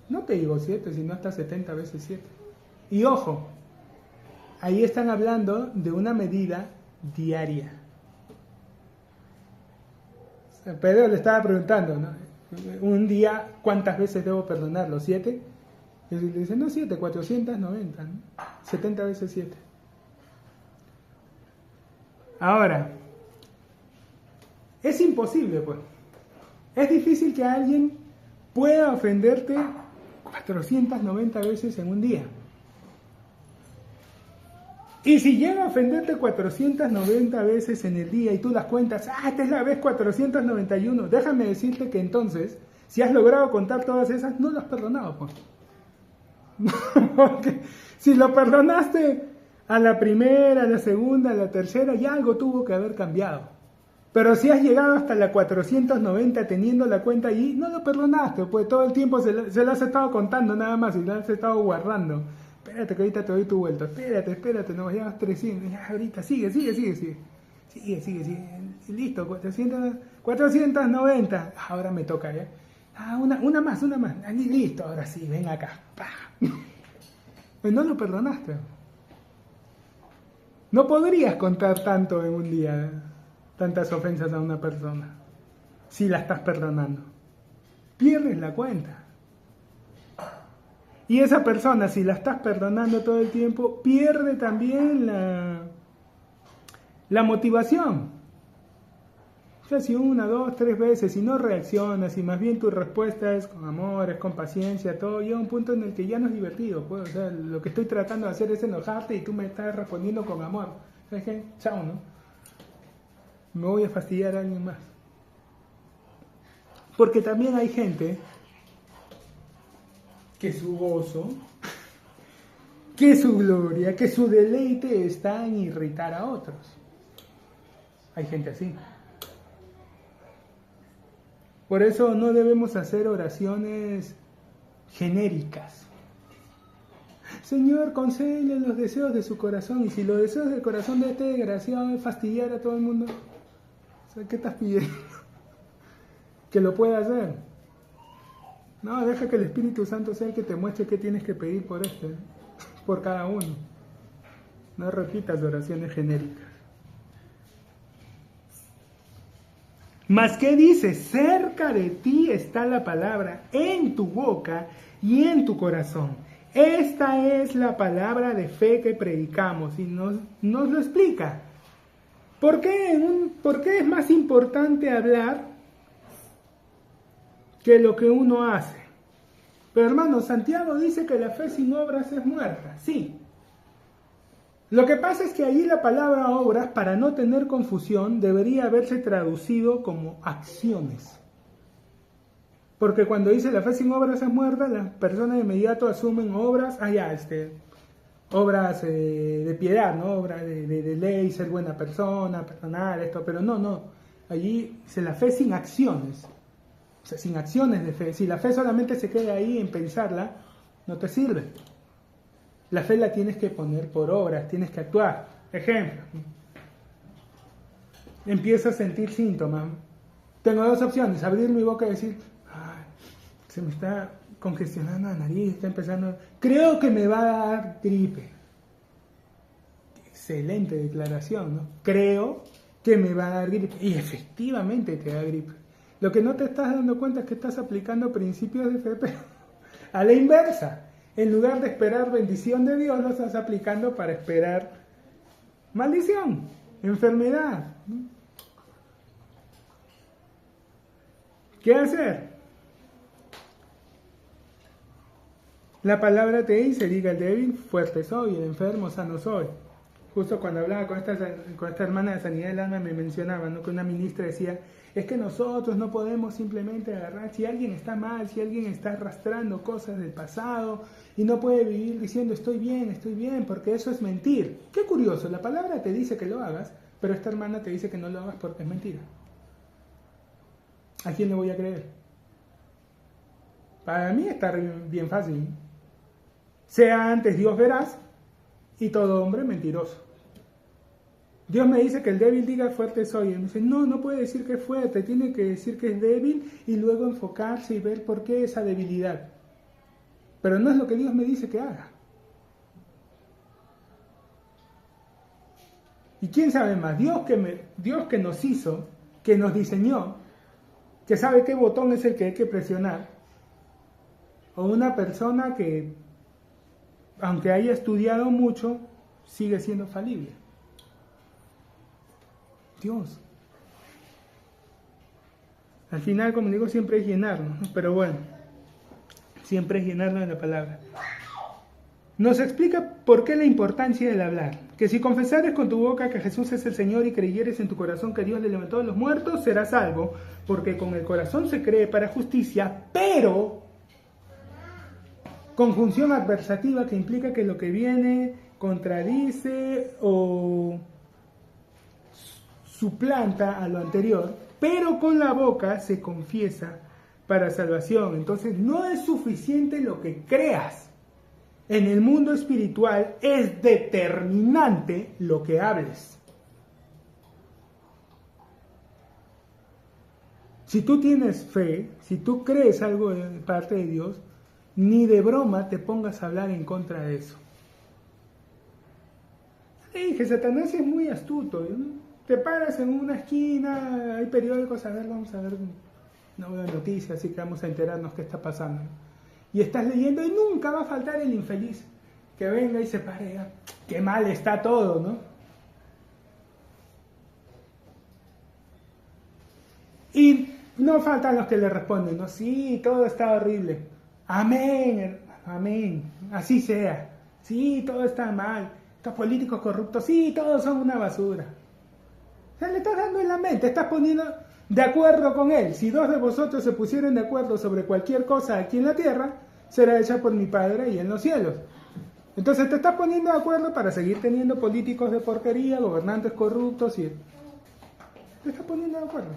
No te digo 7, sino hasta 70 veces 7. Y ojo, ahí están hablando de una medida diaria. Pedro le estaba preguntando, ¿no? Un día, ¿cuántas veces debo perdonarlo? ¿7? Y le dice, no 7, 490, ¿no? 70 veces 7. Ahora, es imposible, pues. Es difícil que alguien pueda ofenderte 490 veces en un día. Y si llega a ofenderte 490 veces en el día y tú las cuentas, esta es la vez 491, déjame decirte que entonces, si has logrado contar todas esas, no lo has perdonado, pues. Porque si lo perdonaste a la primera, a la segunda, a la tercera, ya algo tuvo que haber cambiado. Pero si has llegado hasta la 490 teniendo la cuenta allí, no lo perdonaste, pues todo el tiempo se lo has estado contando nada más y lo has estado guardando. Espérate que ahorita te doy tu vuelta. Espérate, no llevas 300. Ya, ahorita, sigue. Sigue. Listo, 490. Ahora me toca, ¿ya? Una más. Listo, ahora sí, ven acá. Pues no lo perdonaste. No podrías contar tanto en un día, tantas ofensas a una persona, si la estás perdonando. Pierdes la cuenta. Y esa persona, si la estás perdonando todo el tiempo, pierde también la motivación. O sea, si 1, 2, 3 veces, si no reaccionas, y más bien tu respuesta es con amor, es con paciencia, todo, llega un punto en el que ya no es divertido. Pues, o sea, lo que estoy tratando de hacer es enojarte y tú me estás respondiendo con amor. ¿Sabes qué? Chao, ¿no? Me voy a fastidiar a alguien más. Porque también hay gente que su gozo, que su gloria, que su deleite está en irritar a otros. Hay gente así. Por eso no debemos hacer oraciones genéricas. Señor, concédele los deseos de su corazón. Y si los deseos del corazón de este desgraciado es fastidiar a todo el mundo, o sea, ¿qué estás pidiendo? Que lo pueda hacer. No, deja que el Espíritu Santo sea el que te muestre qué tienes que pedir por por cada uno. No repitas oraciones genéricas. Mas ¿qué dice? Cerca de ti está la palabra, en tu boca y en tu corazón. Esta es la palabra de fe que predicamos y nos lo explica. ¿Por qué es más importante hablar que lo que uno hace? Pero hermano, Santiago dice que la fe sin obras es muerta. Sí. Lo que pasa es que allí la palabra obras, para no tener confusión, debería haberse traducido como acciones. Porque cuando dice la fe sin obras es muerta, las personas de inmediato asumen obras, obras de piedad, ¿no? Obras de ley, ser buena persona, perdonar, esto, pero no. Allí dice la fe sin acciones, o sea, sin acciones de fe. Si la fe solamente se queda ahí en pensarla, no te sirve. La fe la tienes que poner por obras, tienes que actuar. Ejemplo, empiezo a sentir síntomas. Tengo dos opciones, abrir mi boca y decir, ay, se me está congestionando la nariz, está empezando, creo que me va a dar gripe. Excelente declaración, ¿no? Creo que me va a dar gripe. Y efectivamente te da gripe. Lo que no te estás dando cuenta es que estás aplicando principios de fe, pero a la inversa. En lugar de esperar bendición de Dios, lo estás aplicando para esperar maldición, enfermedad. ¿Qué hacer? La palabra te dice, diga el débil, fuerte soy, el enfermo, sano soy. Justo cuando hablaba con esta hermana de sanidad del alma me mencionaba, ¿no? Que una ministra decía, es que nosotros no podemos simplemente agarrar, si alguien está mal, si alguien está arrastrando cosas del pasado y no puede vivir diciendo estoy bien, porque eso es mentir. Qué curioso, la palabra te dice que lo hagas, pero esta hermana te dice que no lo hagas porque es mentira. ¿A quién le voy a creer? Para mí está bien fácil. Sea antes Dios veraz y todo hombre mentiroso. Dios me dice que el débil diga fuerte soy. Y me dice, no puede decir que es fuerte, tiene que decir que es débil y luego enfocarse y ver por qué esa debilidad. Pero no es lo que Dios me dice que haga. ¿Y quién sabe más? Dios que nos hizo, que nos diseñó, que sabe qué botón es el que hay que presionar, o una persona que, aunque haya estudiado mucho, sigue siendo falible. Dios. Al final, como digo, siempre es llenarnos, ¿no? Pero bueno, siempre es llenarnos de la palabra. Nos explica por qué la importancia del hablar. Que si confesares con tu boca que Jesús es el Señor y creyeres en tu corazón que Dios le levantó de los muertos, serás salvo, porque con el corazón se cree para justicia, pero conjunción adversativa que implica que lo que viene contradice o suplanta a lo anterior, pero con la boca se confiesa para salvación. Entonces no es suficiente lo que creas. En el mundo espiritual es determinante lo que hables. Si tú tienes fe, si tú crees algo de parte de Dios, ni de broma te pongas a hablar en contra de eso. Que Satanás es muy astuto, ¿no? Te paras en una esquina, hay periódicos, vamos a ver una buena noticia, así que vamos a enterarnos qué está pasando. Y estás leyendo y nunca va a faltar el infeliz que venga y se pare, qué mal está todo, ¿no? Y no faltan los que le responden, ¿no? Sí, todo está horrible. Amén, amén, así sea. Sí, todo está mal. Estos políticos corruptos, sí, todos son una basura. O sea, le estás dando en la mente, estás poniendo de acuerdo con él. Si dos de vosotros se pusieran de acuerdo sobre cualquier cosa aquí en la tierra, será hecha por mi Padre y en los cielos. Entonces te estás poniendo de acuerdo para seguir teniendo políticos de porquería, gobernantes corruptos y... Te estás poniendo de acuerdo.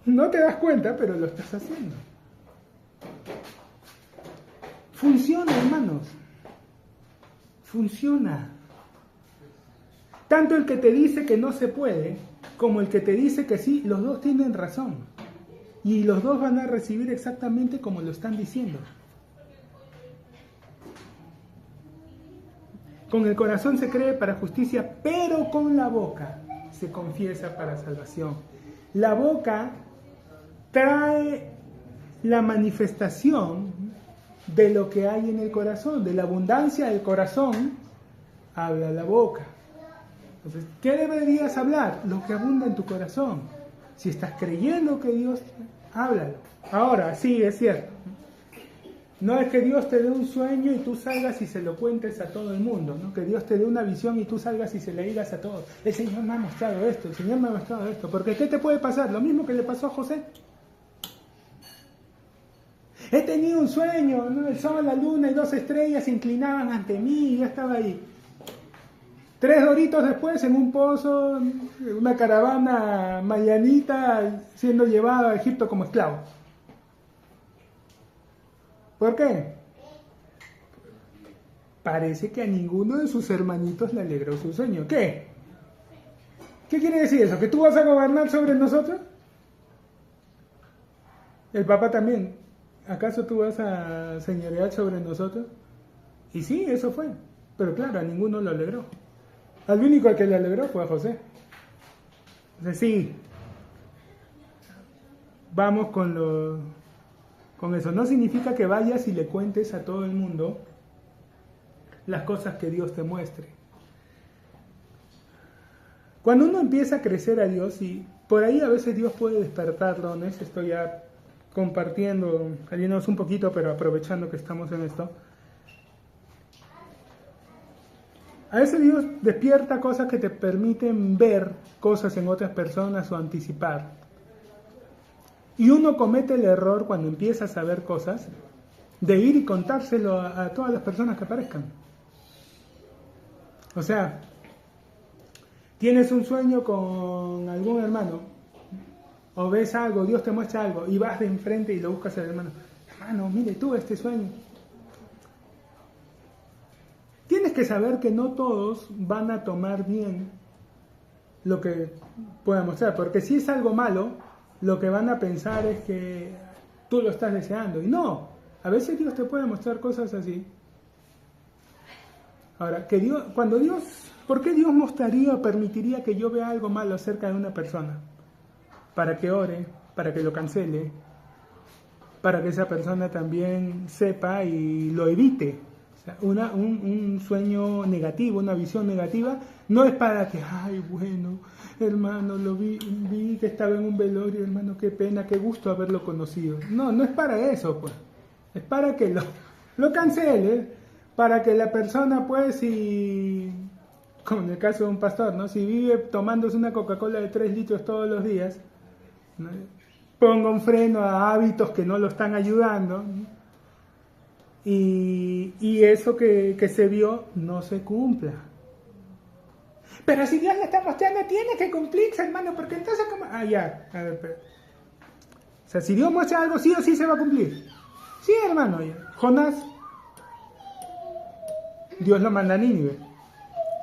No te das cuenta, pero lo estás haciendo. Funciona, hermanos. Funciona. Tanto el que te dice que no se puede, como el que te dice que sí, los dos tienen razón. Y los dos van a recibir exactamente como lo están diciendo. Con el corazón se cree para justicia, pero con la boca se confiesa para salvación. La boca trae la manifestación de lo que hay en el corazón, de la abundancia del corazón, habla la boca. Entonces, ¿qué deberías hablar? Lo que abunda en tu corazón. Si estás creyendo que Dios, háblalo. Ahora, sí, es cierto. No es que Dios te dé un sueño y tú salgas y se lo cuentes a todo el mundo, ¿no? Que Dios te dé una visión y tú salgas y se le digas a todos. El Señor me ha mostrado esto, el Señor me ha mostrado esto. Porque ¿qué te puede pasar? Lo mismo que le pasó a José. He tenido un sueño, ¿no? El sol, la luna y 2 estrellas se inclinaban ante mí y yo estaba ahí. 3 doritos después, en un pozo, una caravana mayanita siendo llevada a Egipto como esclavo. ¿Por qué? Parece que a ninguno de sus hermanitos le alegró su sueño. ¿Qué? ¿Qué quiere decir eso? ¿Que tú vas a gobernar sobre nosotros? El papá también. ¿Acaso tú vas a señorear sobre nosotros? Y sí, eso fue. Pero claro, a ninguno lo alegró. Al único al que le alegró fue a José. Entonces sí, vamos con eso. No significa que vayas y le cuentes a todo el mundo las cosas que Dios te muestre. Cuando uno empieza a crecer a Dios, y por ahí a veces Dios puede despertar dones, estoy ya compartiendo, saliéndonos un poquito, pero aprovechando que estamos en esto. A veces Dios despierta cosas que te permiten ver cosas en otras personas o anticipar. Y uno comete el error cuando empieza a saber cosas de ir y contárselo a todas las personas que aparezcan. O sea, tienes un sueño con algún hermano, o ves algo, Dios te muestra algo, y vas de enfrente y lo buscas al hermano. Hermano, mire tú este sueño. Tienes que saber que no todos van a tomar bien lo que pueda mostrar, porque si es algo malo, lo que van a pensar es que tú lo estás deseando. Y no, a veces Dios te puede mostrar cosas así. Ahora, ¿por qué Dios mostraría o permitiría que yo vea algo malo acerca de una persona? Para que ore, para que lo cancele, para que esa persona también sepa y lo evite. O sea, un sueño negativo, una visión negativa, no es para que, ay, bueno, hermano, lo vi que estaba en un velorio, hermano, qué pena, qué gusto haberlo conocido. No, no es para eso, pues. Es para que lo cancele, para que la persona, pues, si, como en el caso de un pastor, ¿no? Si vive tomándose una Coca-Cola de 3 litros todos los días, ¿no? Ponga un freno a hábitos que no lo están ayudando, ¿no? Y eso que se vio no se cumpla. Pero si Dios le está mostrando, tiene que cumplirse, hermano, porque entonces ¿cómo? A ver, pero, o sea, si Dios muestra algo, sí o sí se va a cumplir. Sí, hermano, Jonás, Dios lo manda a Nínive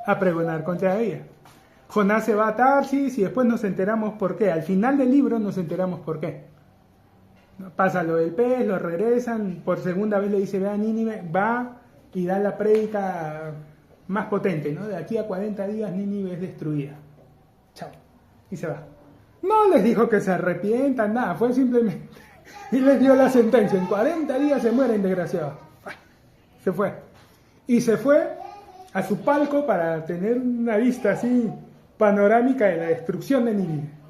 a pregonar contra ella. Jonás se va a Tarsis y después nos enteramos por qué. Al final del libro nos enteramos por qué. Pasa lo del pez, lo regresan, por segunda vez le dice, ve a Nínive, va y da la prédica más potente, ¿no? De aquí a 40 días Nínive es destruida. Chao. Y se va. No les dijo que se arrepientan, nada, fue simplemente... Y les dio la sentencia, en 40 días se mueren desgraciados. Se fue. Y se fue a su palco para tener una vista así panorámica de la destrucción de Nínive.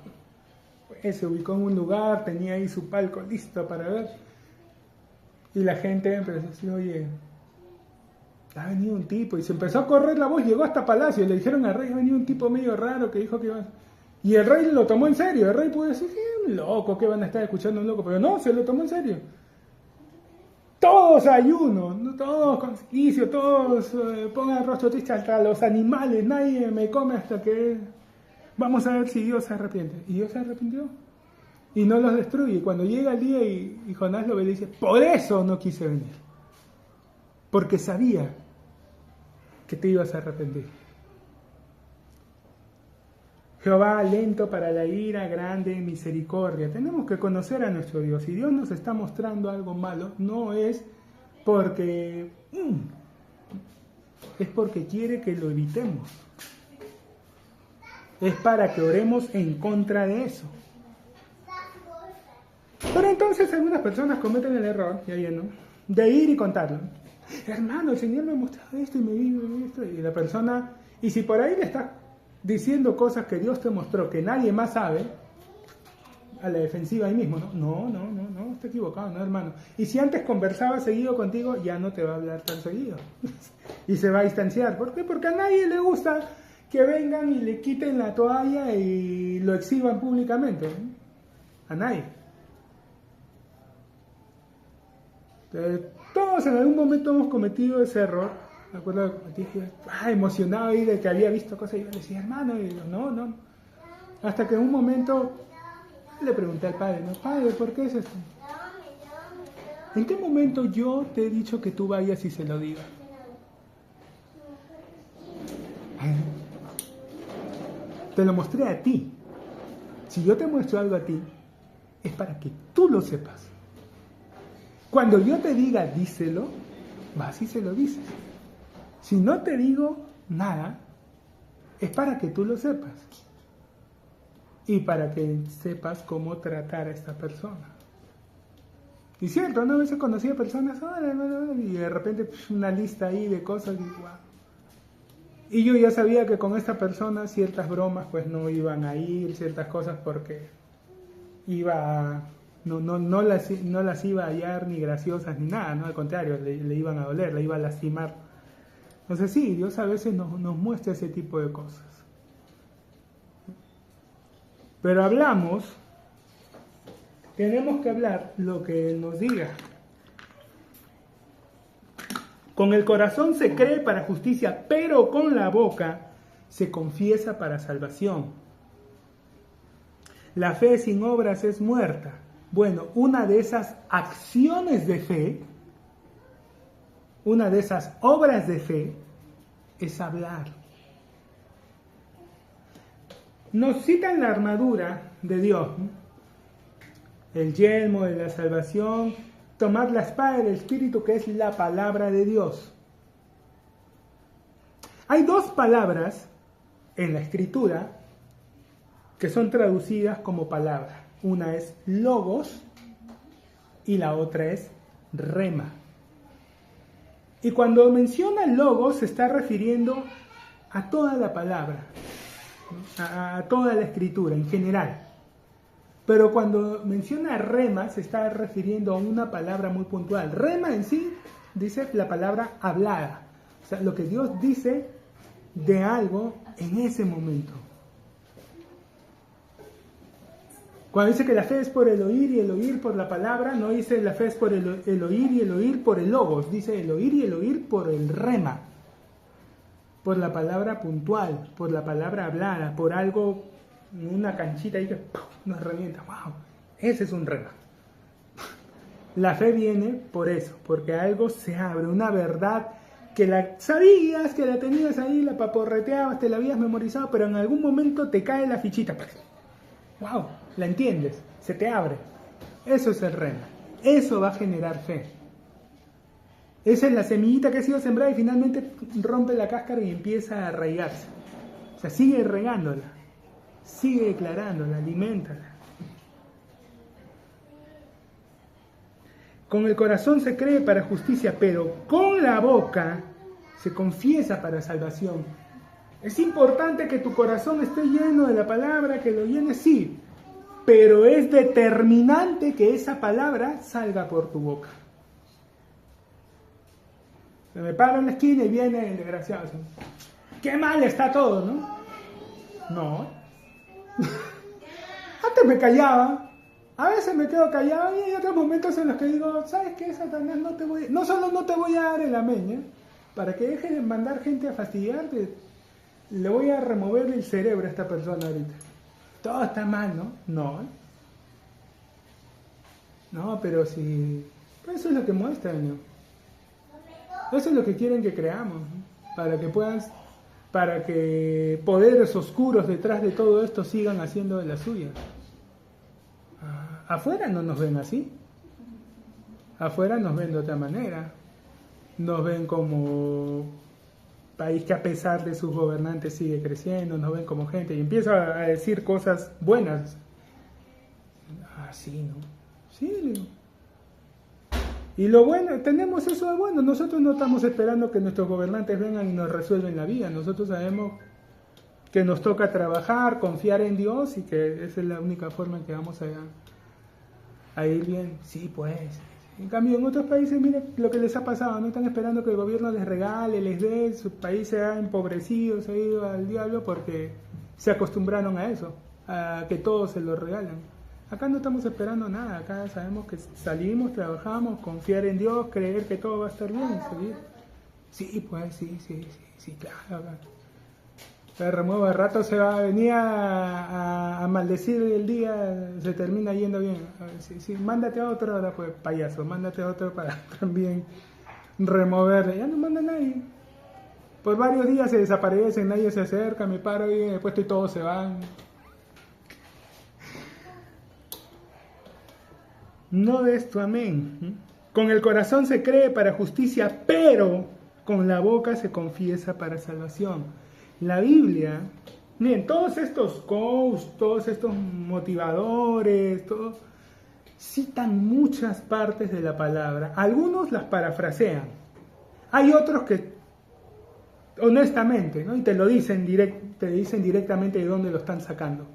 Se ubicó en un lugar, tenía ahí su palco listo para ver. Y la gente empezó a decir, oye, ha venido un tipo. Y se empezó a correr la voz, llegó hasta palacio. Y le dijeron al rey, ha venido un tipo medio raro que dijo que iba... Y el rey lo tomó en serio. El rey pudo decir, un loco, que van a estar escuchando a un loco. Pero no, se lo tomó en serio. Todos ayuno, ¿no? Todos con silicio, todos pongan el rostro triste, hasta los animales. Nadie me come hasta que... Vamos a ver si Dios se arrepiente. Y Dios se arrepintió. Y no los destruye. Y cuando llega el día y Jonás lo ve, le dice, por eso no quise venir. porque sabía que te ibas a arrepentir. Jehová lento para la ira, grande en misericordia. Tenemos que conocer a nuestro Dios. Si Dios nos está mostrando algo malo, no es porque es porque quiere que lo evitemos. Es para que oremos en contra de eso. Pero entonces algunas personas cometen el error, ya lleno, de ir y contarlo. Hermano, el Señor me ha mostrado esto y me dijo esto. Y la persona, y si por ahí le está diciendo cosas que Dios te mostró que nadie más sabe, a la defensiva ahí mismo, no, está equivocado, no, hermano. Y si antes conversaba seguido contigo, ya no te va a hablar tan seguido. Y se va a distanciar. ¿Por qué? Porque a nadie le gusta que vengan y le quiten la toalla y lo exhiban públicamente. A nadie. Todos en algún momento hemos cometido ese error. Me acuerdo que dije, emocionado ahí de que había visto cosas y yo le decía, hermano, y yo, no. Hasta que en un momento le pregunté al padre, padre, ¿por qué es esto? ¿En qué momento yo te he dicho que tú vayas y se lo digas? Te lo mostré a ti. Si yo te muestro algo a ti, es para que tú lo sepas. Cuando yo te diga, díselo, vas y se lo dices. Si no te digo nada, es para que tú lo sepas. Y para que sepas cómo tratar a esta persona. Y cierto, ¿no? A veces conocí a personas, y de repente una lista ahí de cosas, y wow. Y yo ya sabía que con esta persona ciertas bromas pues no iban a ir, ciertas cosas porque no las iba a hallar ni graciosas ni nada, ¿no? Al contrario, le iban a doler, le iba a lastimar. Entonces sí, Dios a veces nos muestra ese tipo de cosas. Pero tenemos que hablar lo que Él nos diga. Con el corazón se cree para justicia, pero con la boca se confiesa para salvación. La fe sin obras es muerta. Bueno, una de esas acciones de fe, una de esas obras de fe, es hablar. Nos citan la armadura de Dios, el yelmo de la salvación, tomar la espada del Espíritu, que es la palabra de Dios. Hay dos palabras en la Escritura que son traducidas como palabra. Una es logos y la otra es rema. Y cuando menciona logos se está refiriendo a toda la palabra, a toda la Escritura en general. Pero cuando menciona rema se está refiriendo a una palabra muy puntual. Rema en sí dice la palabra hablada. O sea, lo que Dios dice de algo en ese momento. Cuando dice que la fe es por el oír y el oír por la palabra, no dice la fe es por el oír y el oír por el logos. Dice el oír y el oír por el rema. Por la palabra puntual, por la palabra hablada, por algo, una canchita ahí que nos revienta. ¡Wow! Ese es un rema. La fe viene por eso, porque algo se abre, una verdad que la sabías, que la tenías ahí, la paporreteabas, te la habías memorizado, pero en algún momento te cae la fichita. ¡Wow! La entiendes, se te abre. Eso es el rema. Eso va a generar fe. Esa es la semillita que ha sido sembrada y finalmente rompe la cáscara y empieza a arraigarse. O sea, sigue regándola, sigue declarándola, aliméntala. Con el corazón se cree para justicia, pero con la boca se confiesa para salvación. Es importante que tu corazón esté lleno de la palabra, que lo llenes, sí, pero es determinante que esa palabra salga por tu boca. Me paro en la esquina y viene el desgraciado. ¡Qué mal está todo!, ¿no? No. Antes me callaba. A veces me quedo callado y hay otros momentos en los que digo, ¿sabes qué, Satanás? No solo no te voy a dar el amén, ¿eh? Para que deje de mandar gente a fastidiarte, le voy a remover el cerebro a esta persona ahorita. Todo está mal, ¿no? No. No, pero si... Pues eso es lo que muestra, ¿no? Eso es lo que quieren que creamos, ¿no? Para que poderes oscuros detrás de todo esto sigan haciendo de las suyas. Afuera no nos ven así. Afuera nos ven de otra manera. Nos ven como país que a pesar de sus gobernantes sigue creciendo, nos ven como gente y empieza a decir cosas buenas. Sí, ¿no? Sí, digo. Y lo bueno, tenemos eso de bueno. Nosotros no estamos esperando que nuestros gobernantes vengan y nos resuelvan la vida. Nosotros sabemos que nos toca trabajar, confiar en Dios y que esa es la única forma en que vamos a ir bien. Sí, pues. En cambio, en otros países, miren lo que les ha pasado. No están esperando que el gobierno les regale, les dé. Su país se ha empobrecido, se ha ido al diablo porque se acostumbraron a eso, a que todos se lo regalan. Acá no estamos esperando nada, acá sabemos que salimos, trabajamos, confiar en Dios, creer que todo va a estar bien y seguir. Sí, pues, sí, claro. El remuevo de rato se va a venir a maldecir el día, se termina yendo bien. Sí, mándate a otro ahora, pues, payaso, mándate a otro para también removerle. Ya no manda nadie. Por varios días se desaparecen, nadie se acerca, me paro y después todos se van. No de esto, amén. Con el corazón se cree para justicia, pero con la boca se confiesa para salvación. La Biblia, miren, todos estos coaches, todos estos motivadores, citan muchas partes de la palabra. Algunos las parafrasean. Hay otros que, honestamente, ¿no? Y te dicen directamente de dónde lo están sacando.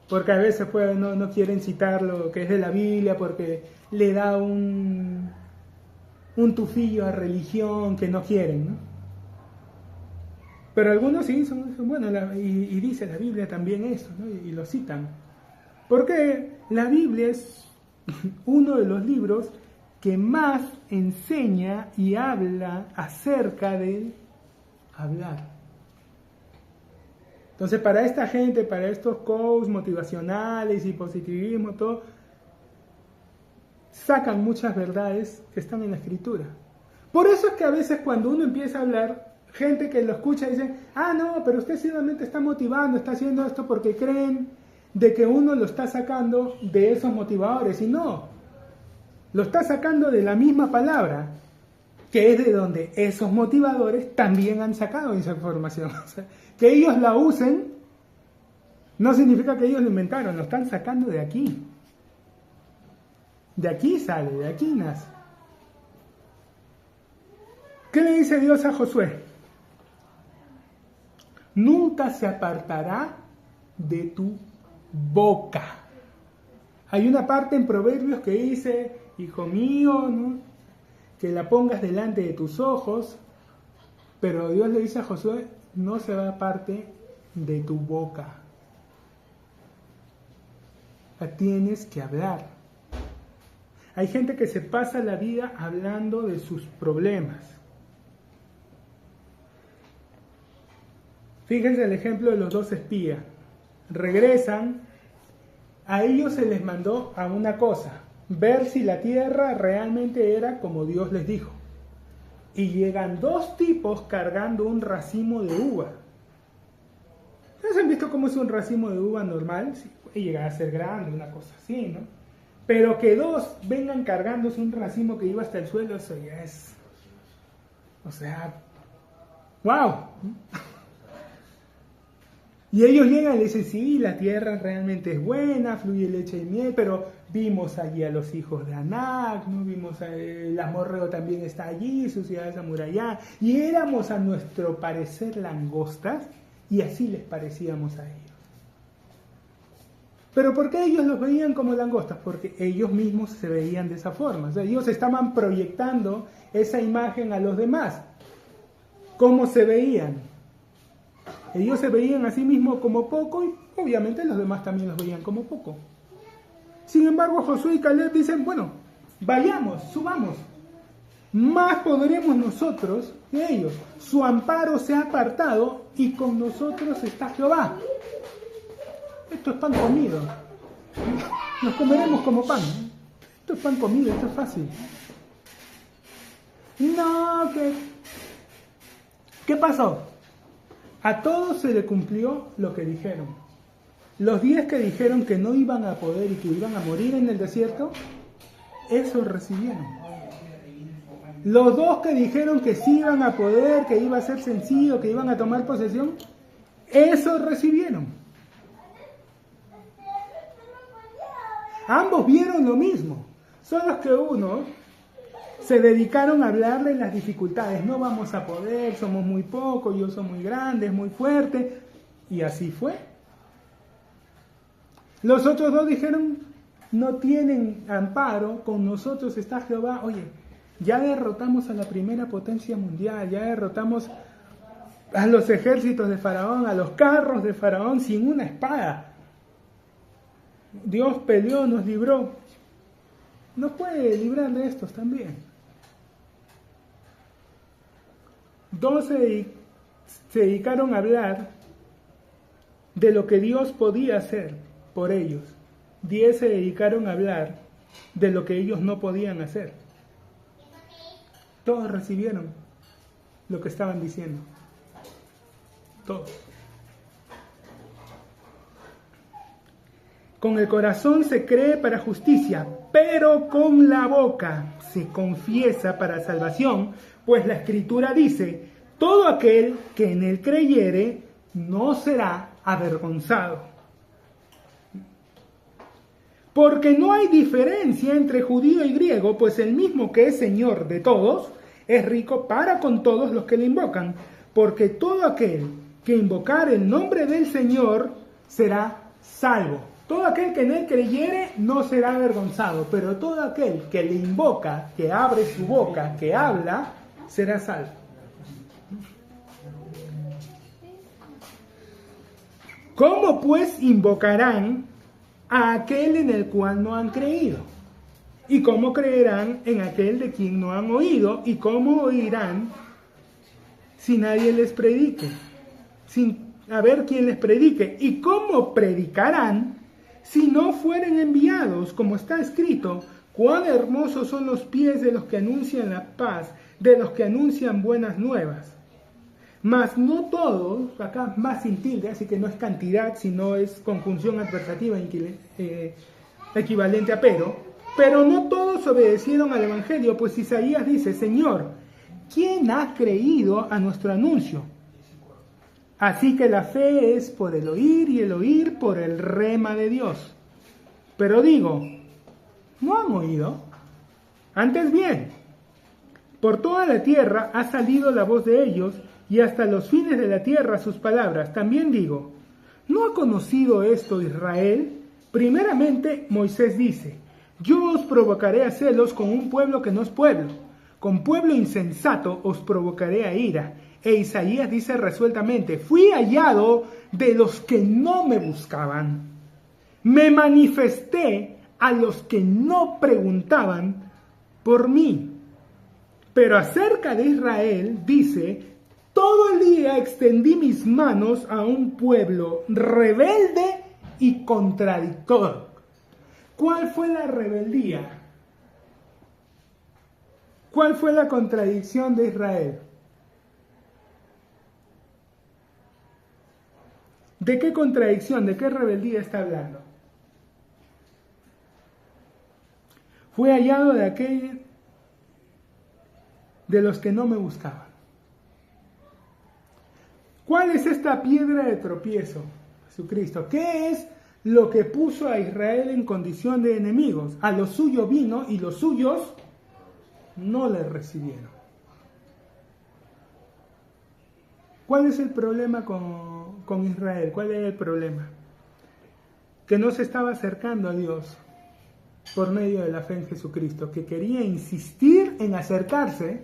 Porque a veces pues, no quieren citar lo que es de la Biblia porque le da un tufillo a religión que no quieren, ¿no? Pero algunos sí son buenos y dice la Biblia también eso, ¿no? Y lo citan. Porque la Biblia es uno de los libros que más enseña y habla acerca del hablar. Entonces, para esta gente, para estos coaches motivacionales y positivismo, todo, sacan muchas verdades que están en la Escritura. Por eso es que a veces cuando uno empieza a hablar, gente que lo escucha dice, no, pero usted simplemente está motivando, está haciendo esto porque creen de que uno lo está sacando de esos motivadores. Y no, lo está sacando de la misma palabra, que es de donde esos motivadores también han sacado esa información. O sea, que ellos la usen no significa que ellos lo inventaron, lo están sacando de aquí. De aquí sale, de aquí nace. ¿Qué le dice Dios a Josué? Nunca se apartará de tu boca. Hay una parte en Proverbios que dice, hijo mío, ¿no?, que la pongas delante de tus ojos, pero Dios le dice a Josué, no se va aparte de tu boca. La tienes que hablar. Hay gente que se pasa la vida hablando de sus problemas. Fíjense el ejemplo de los 2 espías. Regresan, a ellos se les mandó a una cosa, ver si la tierra realmente era como Dios les dijo. Y llegan 2 tipos cargando un racimo de uva. ¿Ustedes han visto cómo es un racimo de uva normal? Sí, puede llegar a ser grande, una cosa así, ¿no? Pero que 2 vengan cargándose un racimo que iba hasta el suelo, eso ya es... O sea... ¡Wow! Y ellos llegan y le dicen, sí, la tierra realmente es buena, fluye leche y miel, pero vimos allí a los hijos de Anac, ¿no? Vimos el amorreo también está allí, su ciudad es amurallada, y éramos a nuestro parecer langostas, y así les parecíamos a ellos. ¿Pero por qué ellos los veían como langostas? Porque ellos mismos se veían de esa forma, o sea, ellos estaban proyectando esa imagen a los demás. ¿Cómo se veían? Ellos se veían a sí mismos como poco y obviamente los demás también los veían como poco. Sin embargo, Josué y Caleb dicen, bueno, vayamos, subamos. Más podremos nosotros que ellos. Su amparo se ha apartado y con nosotros está Jehová. Esto es pan comido. Nos comeremos como pan. Esto es pan comido, esto es fácil. No, ¿qué pasó? A todos se le cumplió lo que dijeron. Los 10 que dijeron que no iban a poder y que iban a morir en el desierto, eso recibieron. Los 2 que dijeron que sí iban a poder, que iba a ser sencillo, que iban a tomar posesión, eso recibieron. Ambos vieron lo mismo, solo que unos se dedicaron a hablar de las dificultades. No vamos a poder, somos muy pocos, yo soy muy grande, muy fuerte. Y así fue. Los otros 2 dijeron, no tienen amparo, con nosotros está Jehová. Oye, ya derrotamos a la primera potencia mundial, ya derrotamos a los ejércitos de Faraón, a los carros de Faraón sin una espada. Dios peleó, nos libró. Nos puede librar de estos también. 2 se dedicaron a hablar de lo que Dios podía hacer por ellos. 10 se dedicaron a hablar de lo que ellos no podían hacer. Todos recibieron lo que estaban diciendo. Todos. Con el corazón se cree para justicia, pero con la boca se confiesa para salvación, pues la Escritura dice, todo aquel que en él creyere no será avergonzado. Porque no hay diferencia entre judío y griego, pues el mismo que es Señor de todos, es rico para con todos los que le invocan, porque todo aquel que invocar el nombre del Señor será salvo. Todo aquel que en él creyere no será avergonzado, pero todo aquel que le invoca, que abre su boca, que habla, será salvo. ¿Cómo pues invocarán a aquel en el cual no han creído? ¿Y cómo creerán en aquel de quien no han oído? ¿Y cómo oirán si nadie les predique? Sin haber quien les predique. ¿Y cómo predicarán si no fueren enviados? Como está escrito, cuán hermosos son los pies de los que anuncian la paz, de los que anuncian buenas nuevas. Mas no todos, acá más sin tilde, así que no es cantidad, sino es conjunción adversativa equivalente a pero no todos obedecieron al Evangelio, pues Isaías dice, Señor, ¿quién ha creído a nuestro anuncio? Así que la fe es por el oír y el oír por el rema de Dios. Pero digo, ¿no han oído? Antes bien, por toda la tierra ha salido la voz de ellos y hasta los fines de la tierra sus palabras. También digo, ¿no ha conocido esto Israel? Primeramente Moisés dice, yo os provocaré a celos con un pueblo que no es pueblo, con pueblo insensato os provocaré a ira. E Isaías dice resueltamente, fui hallado de los que no me buscaban, me manifesté a los que no preguntaban por mí. Pero acerca de Israel dice, todo el día extendí mis manos a un pueblo rebelde y contradictor. ¿Cuál fue la rebeldía? ¿Cuál fue la contradicción de Israel? ¿De qué contradicción, de qué rebeldía está hablando? Fue hallado de los que no me buscaban. ¿Cuál es esta piedra de tropiezo? Jesucristo. ¿Qué es lo que puso a Israel en condición de enemigos? A lo suyo vino y los suyos no le recibieron. ¿Cuál es el problema con Israel? ¿Cuál era el problema? Que no se estaba acercando a Dios por medio de la fe en Jesucristo, que quería insistir en acercarse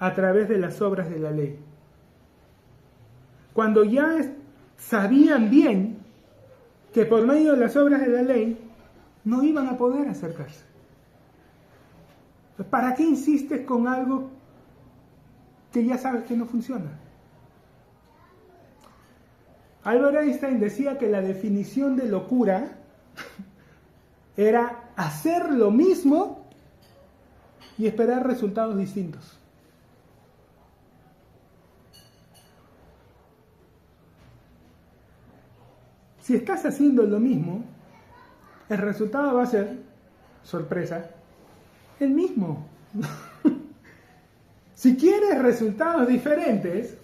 a través de las obras de la ley. Cuando ya sabían bien que por medio de las obras de la ley no iban a poder acercarse. ¿Para qué insistes con algo que ya sabes que no funciona? Albert Einstein decía que la definición de locura era hacer lo mismo y esperar resultados distintos. Si estás haciendo lo mismo, el resultado va a ser, sorpresa, el mismo. Si quieres resultados diferentes,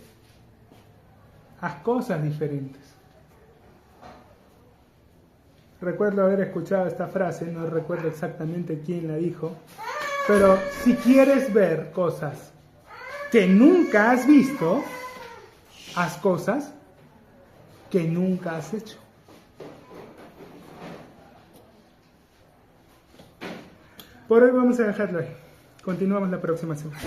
haz cosas diferentes. Recuerdo haber escuchado esta frase, no recuerdo exactamente quién la dijo, pero si quieres ver cosas que nunca has visto, haz cosas que nunca has hecho. Por hoy vamos a dejarlo ahí. Continuamos la próxima semana.